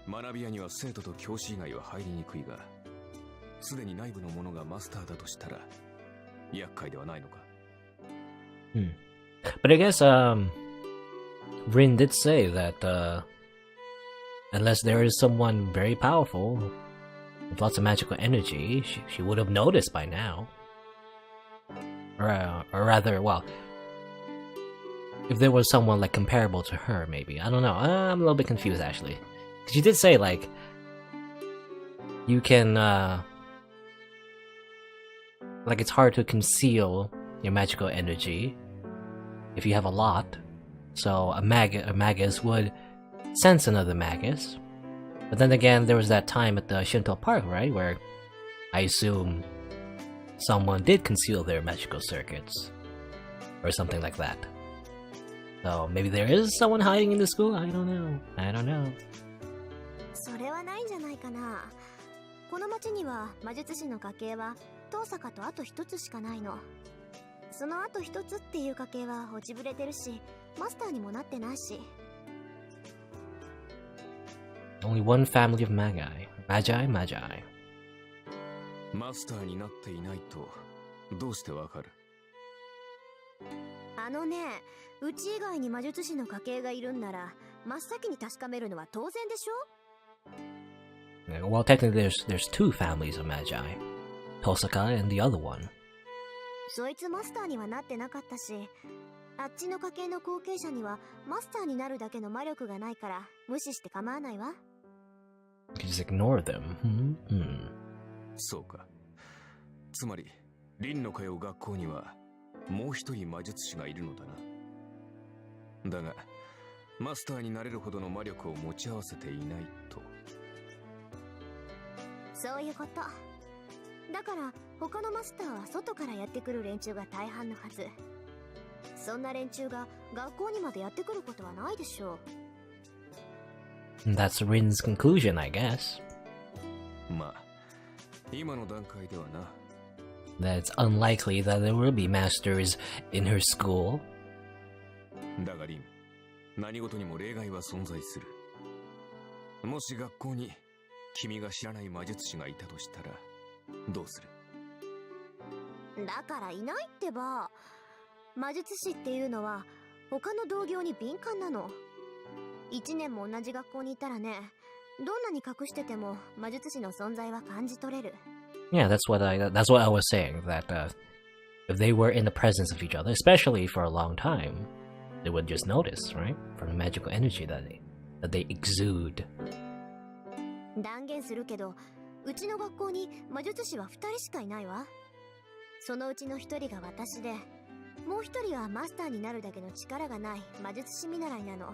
学び屋には生徒と教師以外は入りにくいが、すでに内部の者がマスターだとしたら厄介ではないのか。But I guess Rin did say that unless there is someone very powerful with lots of magical energy, she would have noticed by now. Or rather, well, if there was someone like comparable to her, maybe. I don't know. I'm a little bit confused actually. She did say like you can like it's hard to conceal your magical energy if you have a lot. So a magus would sense another magus. But then again, there was that time at the Shinto Park, right, where I assume someone did conceal their magical circuits or something like that. So maybe there is someone hiding in the school. I don't know. それはないんじゃないかな。この町には魔術師の家系は遠坂とあと一つしかないの。そのあと一つっていう家系は落ちぶれてるし、マスターにもなってないし。Only one family of magi. マスターになっていないとどうしてわかる？あのね、うち以外に魔術師の家系がいるんなら真っ先に確かめるのは当然でしょ？ Well, technically, there's two families of magi, Tosaka and the other one. そいつマスターにはなってなかったし、あっちの家系の後継者にはマスターになるだけの魔力がないから無視して構わないわ。You can just ignore them. そうか。つまり、リンの通う学校にはもう一人魔術師がいるのだな。だが、マスターになれるほどの魔力を持ち合わせていないと。そういうこと。だから他のマスターは外からやってくる連中が大半のはず。そんな連中が学校にまでやってくることはないでしょAnd that's Rin's conclusion, I guess. まあ、今の段階ではな。That it's unlikely that there will be masters in her school. だがリン、何事にも例外は存在する。もし学校に君が知らない魔術師がいたとしたらどうする？だからいないってば。魔術師っていうのは他の同業に敏感なの。1年も同じ学校にいたらね、どんなに隠してても魔術師の存在は感じ取れる。Yeah, that's what I was saying. That if they were in the presence of each other, especially for a long time, they would just notice, right? From the magical energy that they exude. 断言するけど、うちの学校に魔術師は2人しかいないわ。そのうちの1人が私で、もう1人はマスターになるだけの力がない魔術師見習いなの。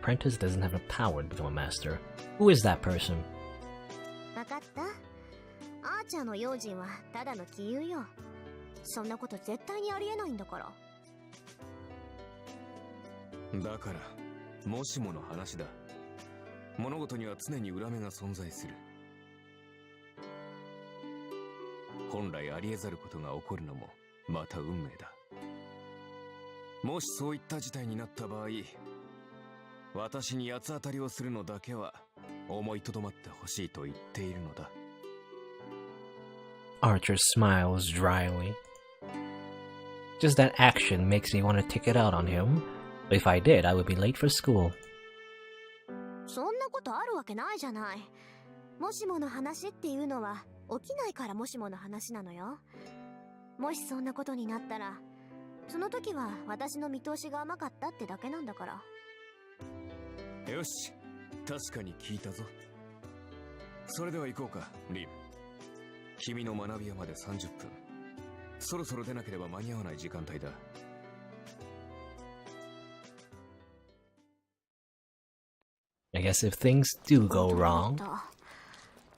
Apprentice doesn't have the power to become a master. Who is that person? わかった？アーチャーの用心はただの杞憂よ。そんなこと絶対にありえないんだから。だから、もしもの話だ。物事には常に裏目が存在する。本来ありえざることが起こるのもまた運命だ。もしそういった事態になった場合、私に八つ当たりをするのだけは思いとどまってほしいと言っているのだ。Archer smiles dryly. Just that action makes me want to take it out on him. But if I did, I would be late for school. そんなことあるわけないじゃない。もしもの話っていうのは起きないからもしもの話なのよ。もしそんなことになったら、その時は私の見通しが甘かったってだけなんだから。よし、確かに聞いたぞ。それでは行こうか、リン。君の学び屋まで30分。そろそろ出なければ間に合わない時間帯だ。I guess if things do go wrong.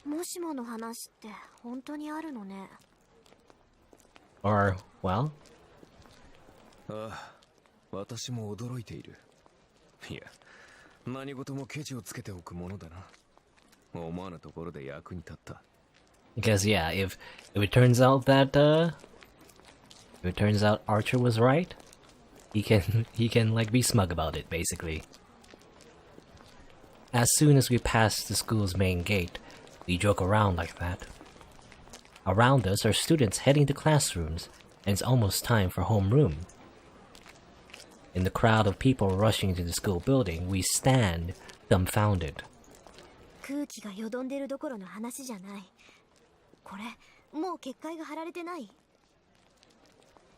もしもの話って本当にあるのね。Or, well, ああ、私も驚いている。いや、何事もケチをつけておくものだな。思わぬところで役に立った。because yeah, if it turns out that if it turns out Archer was right, he can like be smug about it basically. As soon as we pass the school's main gate, we joke around like that. Around us are students heading to classrooms, and it's almost time for homeroom. In the crowd of people rushing to the school building, we stand dumbfounded. 空気がよどんでるどころの話じゃない。これ、もう結界が張られてない？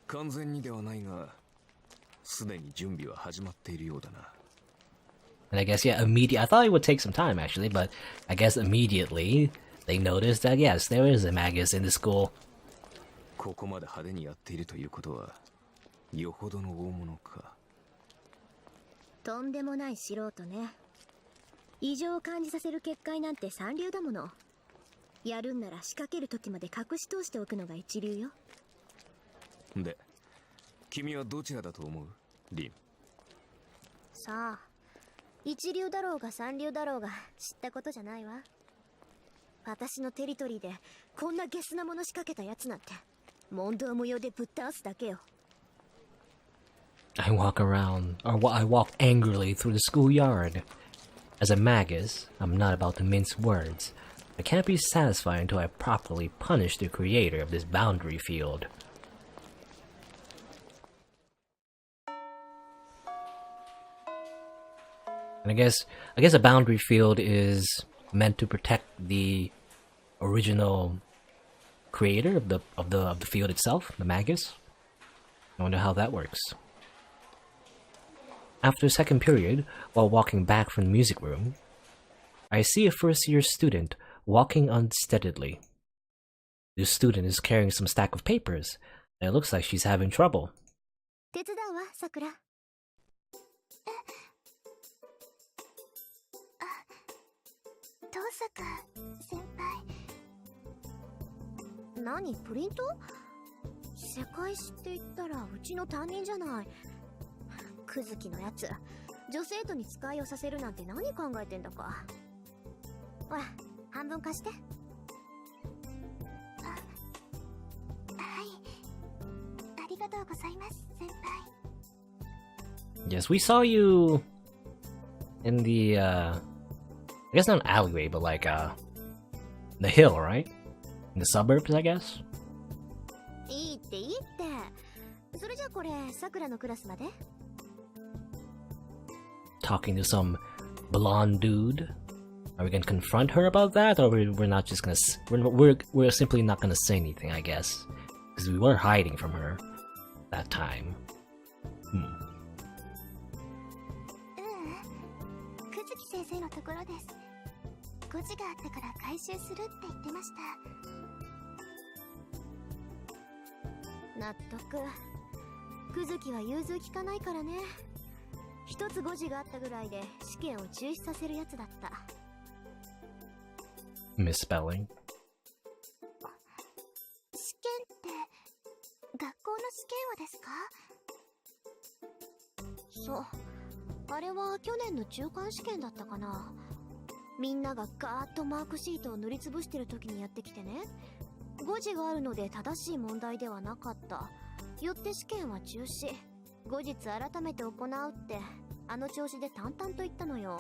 完全にではないが、すでに準備は始まっているようだな。And I guess, yeah, I thought it would take some time actually, but I guess immediately they noticed that yes, there is a magus in the school. ここまで派手にやっているということは、よほどの大物か。とんでもない素人ね。異常を感じさせる結界なんて三流だもの。やるんなら仕掛ける時まで隠し通しておくのが一流よ。で、君はどちらだと思う？リン。さあ、一流だろうが三流だろうが知ったことじゃないわ。私のテリトリーでこんなゲスなもの仕掛けたやつなんて問答無用でぶっ倒すだけよ。I walk angrily through the schoolyard. As a magus, I'm not about to mince words. I can't be satisfied until I properly punish the creator of this boundary field. And I guess a boundary field is meant to protect the original creator of the field itself, the magus. I wonder how that works. After second period, while walking back from the music room, I see a first-year student walking unsteadily. This student is carrying some stack of papers, and it looks like she's having trouble. 手伝うわ、さくら。遠坂先輩。何、プリント？世界史って言ったらうちの担任じゃない。クズキのやつ、女生徒に使いをさせるなんて何考えてんだか。ほら、半分貸して。はい。ありがとうございます、先輩。Yes, we saw you in the I guess not an alleyway, but like the hill, right? In the suburbs, I guess. いいっていいって。それじゃこれ、さくらのクラスまで？Talking to some blonde dude. Are we gonna confront her about that, or we're not just gonna we're simply not gonna say anything, I guess, because we were hiding from her that time. 久月先生のところです。誤字があったから回収するって言ってました。納得。クズキは融通きかないからね。一つ誤字があったぐらいで試験を中止させるやつだった。Misspelling. 試験って学校の試験をですか？そう。あれは去年の中間試験だったかな。みんながガーッとマークシートを塗りつぶしてる時にやってきてね。誤字があるので正しい問題ではなかった。よって試験は中止。後日改めて行うってあの調子で淡々と言ったのよ。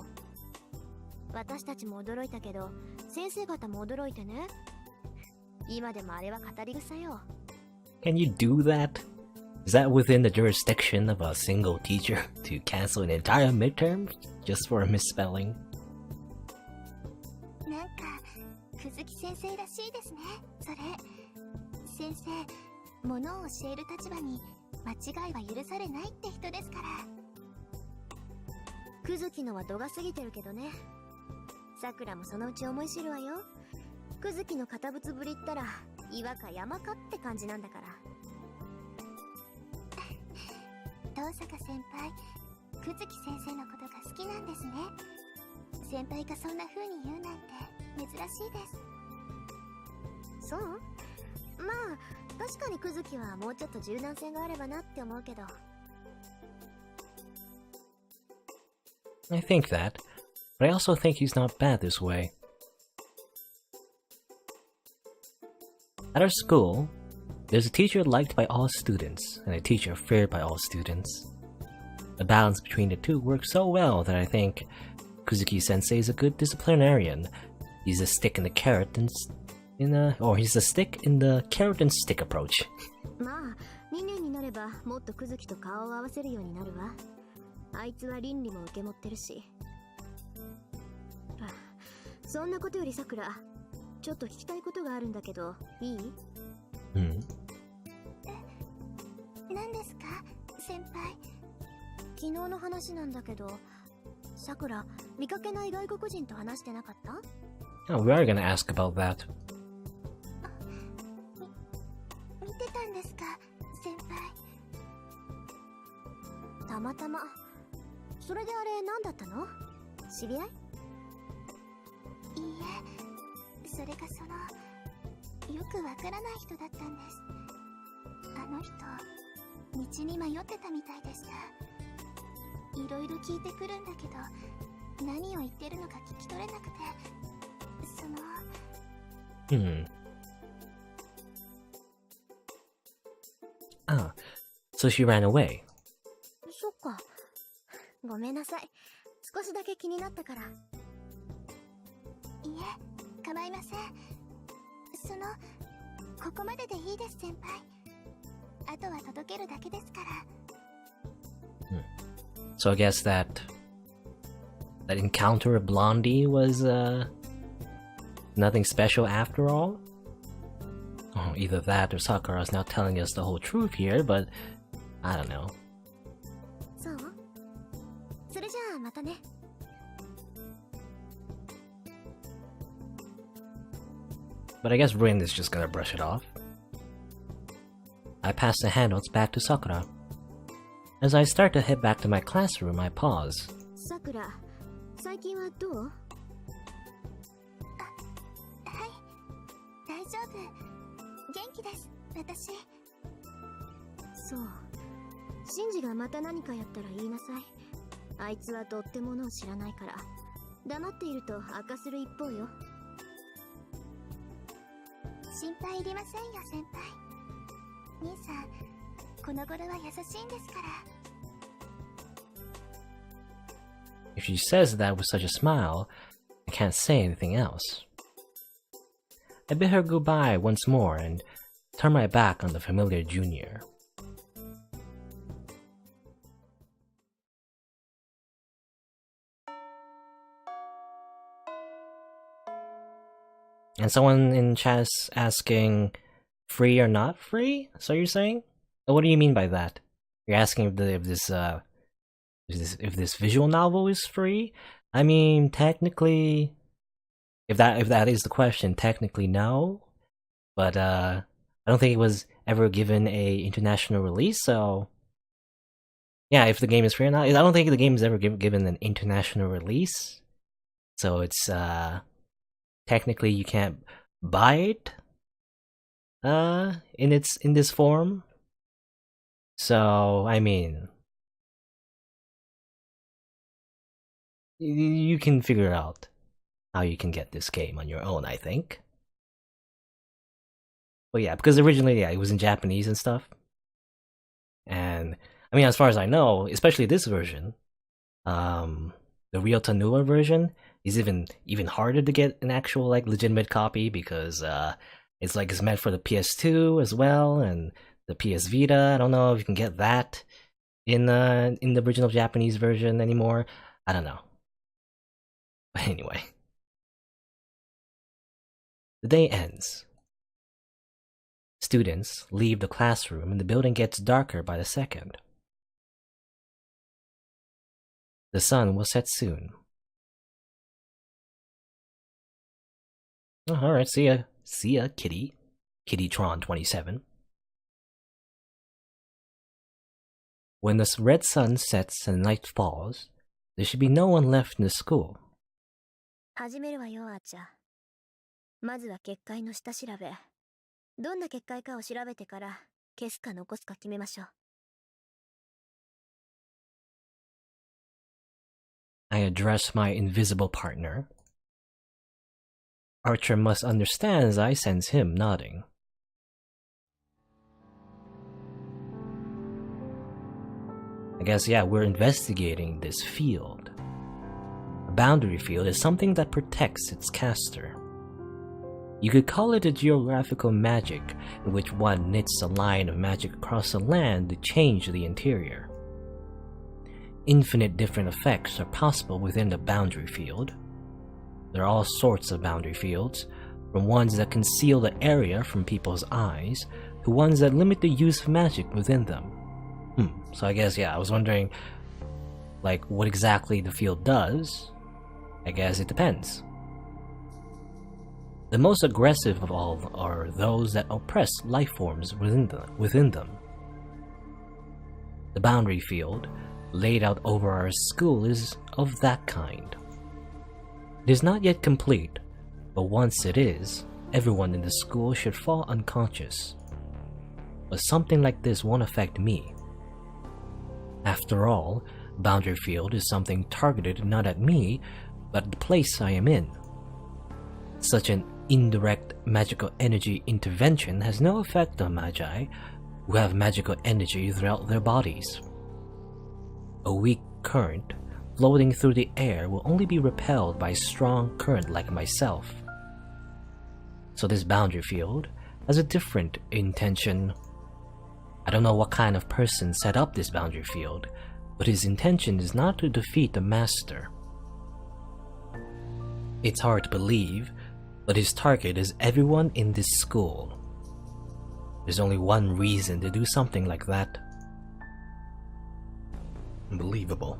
私たちも驚いたけど先生方も驚いてね。今でもあれは語り草よ。 Can you do that? Is that within the jurisdiction of a single teacher to cancel an entire midterm just for a misspelling? なんか久月先生らしいですね。それ先生、ものを教える立場に間違いは許されないって人ですから。クズキのは度が過ぎてるけどね。さくらもそのうち思い知るわよ。クズキの堅物ぶりったら岩か山かって感じなんだから。遠坂先輩、久月先生のことが好きなんですね。先輩がそんな風に言うなんて珍しいです。そう？まあ確かにクズキはもうちょっと柔軟性があればなって思うけど。 I think that, but I also think he's not bad this way. At our school, there's a teacher liked by all students, and a teacher feared by all students. The balance between the two works so well that I think Kuzuki-sensei is a good disciplinarian. He's a stick in the carrot and he's a stick in the carrot and stick approach. まあ2年になればもっとクズキと顔を合わせるようになるわ。あいつは倫理も受け持ってるし。そんなことよりさくら、ちょっと聞きたいことがあるんだけど、いい？何ですか、先輩。昨日の話なんだけど、さくら、見かけない外国人と話してなかった？ Oh, we are gonna ask about that. 見てたんですか、先輩。たまたま。それであれ何だったの？知り合い？いいえ、それがよくわからない人だったんです。あの人、道に迷ってたみたいでした。いろいろ聞いてくるんだけど、何を言ってるのか聞き取れなくて、Ah, so she ran away. そっか。ごめんなさい。少しだけ気になったから。いえ、構いません。ここまででいいです、先輩。あとは届けるだけですから。So I guess that encounter with Blondie was nothing special after all? Oh, either that or Sakura's now telling us the whole truth here, but I don't know. そう？それじゃあまたね。But I guess Rin is just gonna brush it off. I pass the handouts back to Sakura. As I start to head back to my classroom, I pause. さくら、最近はどう？はい、大丈夫。元気です、私。そう。シンジがまた何かやったら言いなさい。あいつはとってものを知らないから。黙っていると悪化する一方よ。心配いりませんよ、先輩。兄さん、この頃は優しいんですから。If she says that with such a smile, I can't say anything else. I bid her goodbye once more and turn my back on the familiar junior. And someone in chat's asking, free or not free? So you're saying? What do you mean by that? You're asking if this visual novel is free? I mean, technically, if that is the question, technically no. But I don't think it was ever given a international release. So yeah, if the game is free or not, I don't think the game is ever given an international release. So it's technically you can't buy it in this form. So I mean, you can figure out how you can get this game on your own, I think. But yeah, because originally, yeah, it was in Japanese and stuff. And I mean, as far as I know, especially this version, the Real Tanua version is even harder to get an actual like legitimate copy because it's meant for the PS2 as well and the PS Vita. I don't know if you can get that in the original Japanese version anymore. I don't know. But anyway, the day ends. Students leave the classroom and the building gets darker by the second. The sun will set soon. Oh, alright, see ya, Kitty. Kittytron 27. When the red sun sets and night falls, there should be no one left in the school. 始めるわよ、アーチャー。まずは結界の下調べ。どんな結界かを調べてから、消すか残すか決めましょう。I address my invisible partner. Archer must understand as I sense him nodding. I guess, yeah, we're investigating this field. A boundary field is something that protects its caster. You could call it a geographical magic in which one knits a line of magic across the land to change the interior. Infinite different effects are possible within the boundary field. There are all sorts of boundary fields, from ones that conceal the area from people's eyes, to ones that limit the use of magic within them. So I guess, yeah, I was wondering, like, what exactly the field does. I guess it depends. The most aggressive of all are those that oppress life forms within them. The boundary field, laid out over our school, is of that kind. It is not yet complete, but once it is, everyone in the school should fall unconscious. But something like this won't affect me. After all, boundary field is something targeted not at me, but at the place I am in. Such an indirect magical energy intervention has no effect on magi, who have magical energy throughout their bodies. A weak current floating through the air will only be repelled by a strong current like myself. So this boundary field has a different intention. I don't know what kind of person set up this boundary field, but his intention is not to defeat the master. It's hard to believe, but his target is everyone in this school. There's only one reason to do something like that. Unbelievable.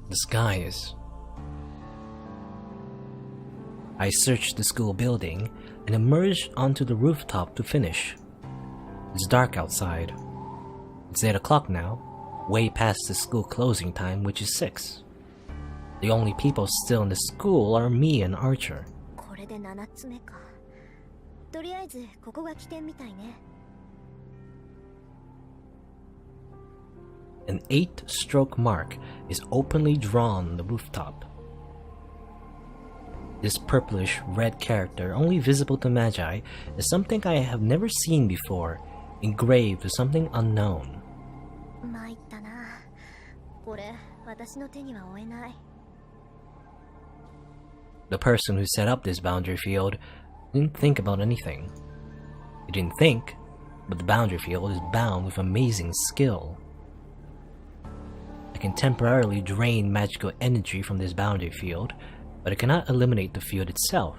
Disguise. I searched the school building and emerged onto the rooftop to finish. It's dark outside. It's 8 o'clock now, way past the school closing time, which is 6. The only people still in the school are me and Archer. これで7つ目か。とりあえずここが起点みたいね。An 8-stroke mark is openly drawn on the rooftop. This purplish red character, only visible to Magi, is something I have never seen before, engraved with something unknown. 参ったな。これ、私の手には負えない。The person who set up this boundary field didn't think about anything. He didn't think, but the boundary field is bound with amazing skill. I can temporarily drain magical energy from this boundary field, but it cannot eliminate the field itself.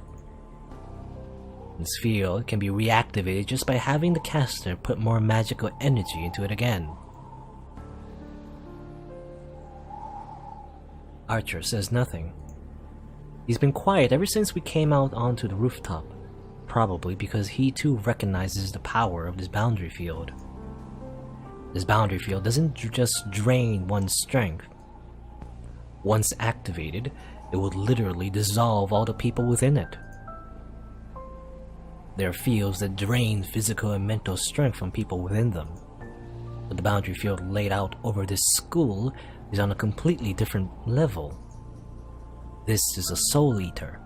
This field can be reactivated just by having the caster put more magical energy into it again. Archer says nothing. He's been quiet ever since we came out onto the rooftop, probably because he too recognizes the power of this boundary field. This boundary field doesn't just drain one's strength. Once activated, it would literally dissolve all the people within it. There are fields that drain physical and mental strength from people within them, but the boundary field laid out over this school is on a completely different level. This is a soul eater.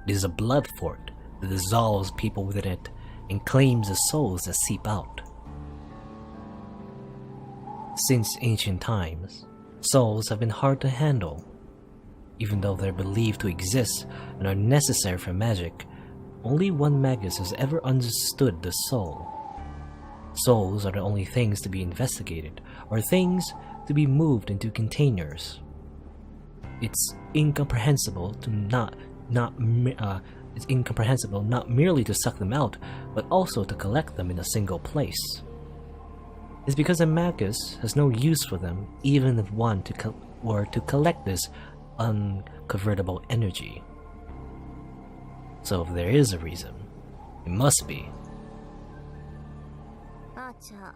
It is a blood fort that dissolves people within it and claims the souls that seep out. Since ancient times, souls have been hard to handle. Even though they're believed to exist and are necessary for magic, only one magus has ever understood the soul. Souls are the only things to be investigated, or things to be moved into containers. It's incomprehensible not merely to suck them out, but also to collect them in a single place. It's because a magus has no use for them, even if one were to collect this unconvertible energy. So if there is a reason, it must be. アーチャー、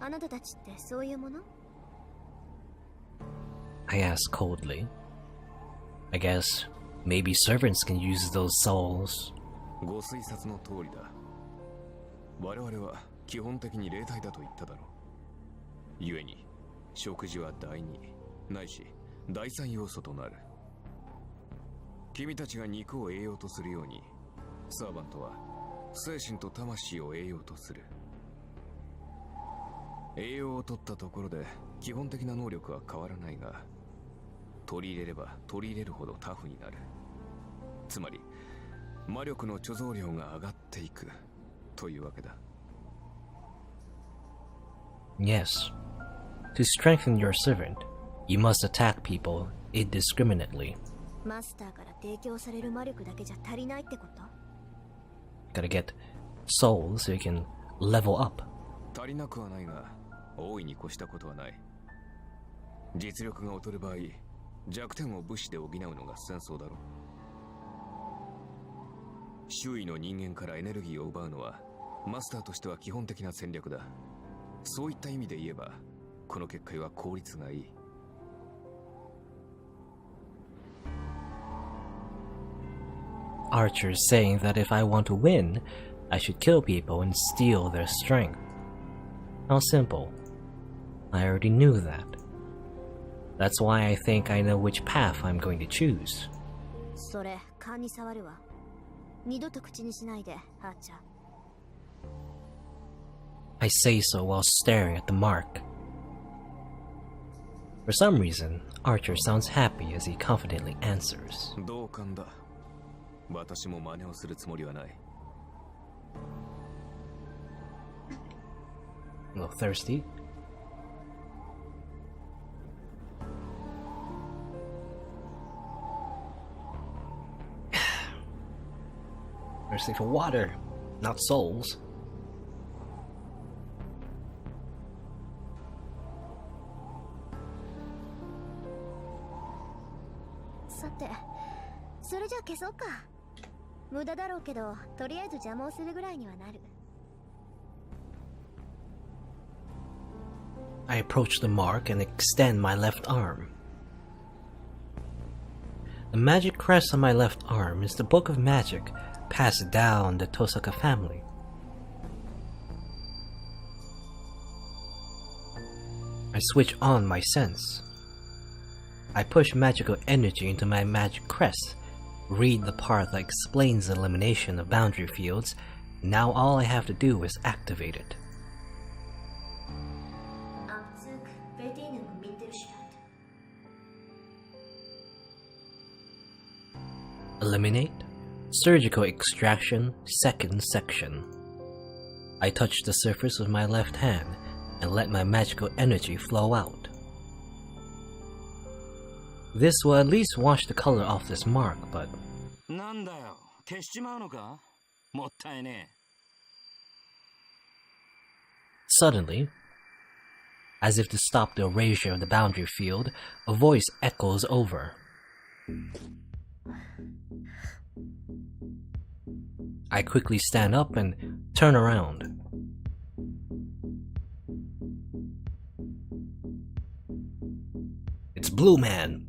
あなたたちってそういうもの？ I ask coldly. I guess Maybe servants can use those souls. ご推察の通りだ。我々は基本的に霊体だと言っただろう。故に食事は第二ないし第三要素となる。君たちが肉を栄養とするように、サーバントは精神と魂を栄養とする。栄養を取ったところで基本的な能力は変わらないが、取り入れれば取り入れるほどタフになる。つまり魔力の貯蔵量が上がっていくというわけだ。Yes. To strengthen your servant, you must attack people indiscriminately. マスターから提供される魔力だけじゃ足りないってこと？ Gotta get souls so you can level up. 足りなくはないが、大いに越したことはない。実力が劣る場合、弱点を武士で補うのが戦争だろう。周囲の人間からエネルギーを奪うのはマスターとしては基本的な戦略だ。そういった意味で言えばこの結界は効率がいい。Archer's saying that if I want to win, I should kill people and steal their strength. How simple. I already knew that. That's why I think I know which path I'm going to choose. それ勘に触るわ。二度と口にしないで、ハーチャー。I say so while staring at the mark. For some reason, Archer sounds happy as he confidently answers. 同感だ。私も真似をするつもりはない。A little thirsty. Thirsty for water, not souls. さて、それじゃ消そうか。無駄だろうけど、とりあえず邪魔をするぐらいにはなる。I approach the mark and extend my left arm. The magic crest on my left arm is the book of magic passed down the Tosaka family. I switch on my sense. I push magical energy into my magic crest, read the part that explains the elimination of boundary fields. Now all I have to do is activate it. Eliminate, surgical extraction, second section. I touch the surface with my left hand and let my magical energy flow out. This will at least wash the color off this mark, but... なんだよ、消しちまうのか？もったいねえ。 Suddenly, as if to stop the erasure of the boundary field, a voice echoes over. I quickly stand up and turn around. It's Blue Man.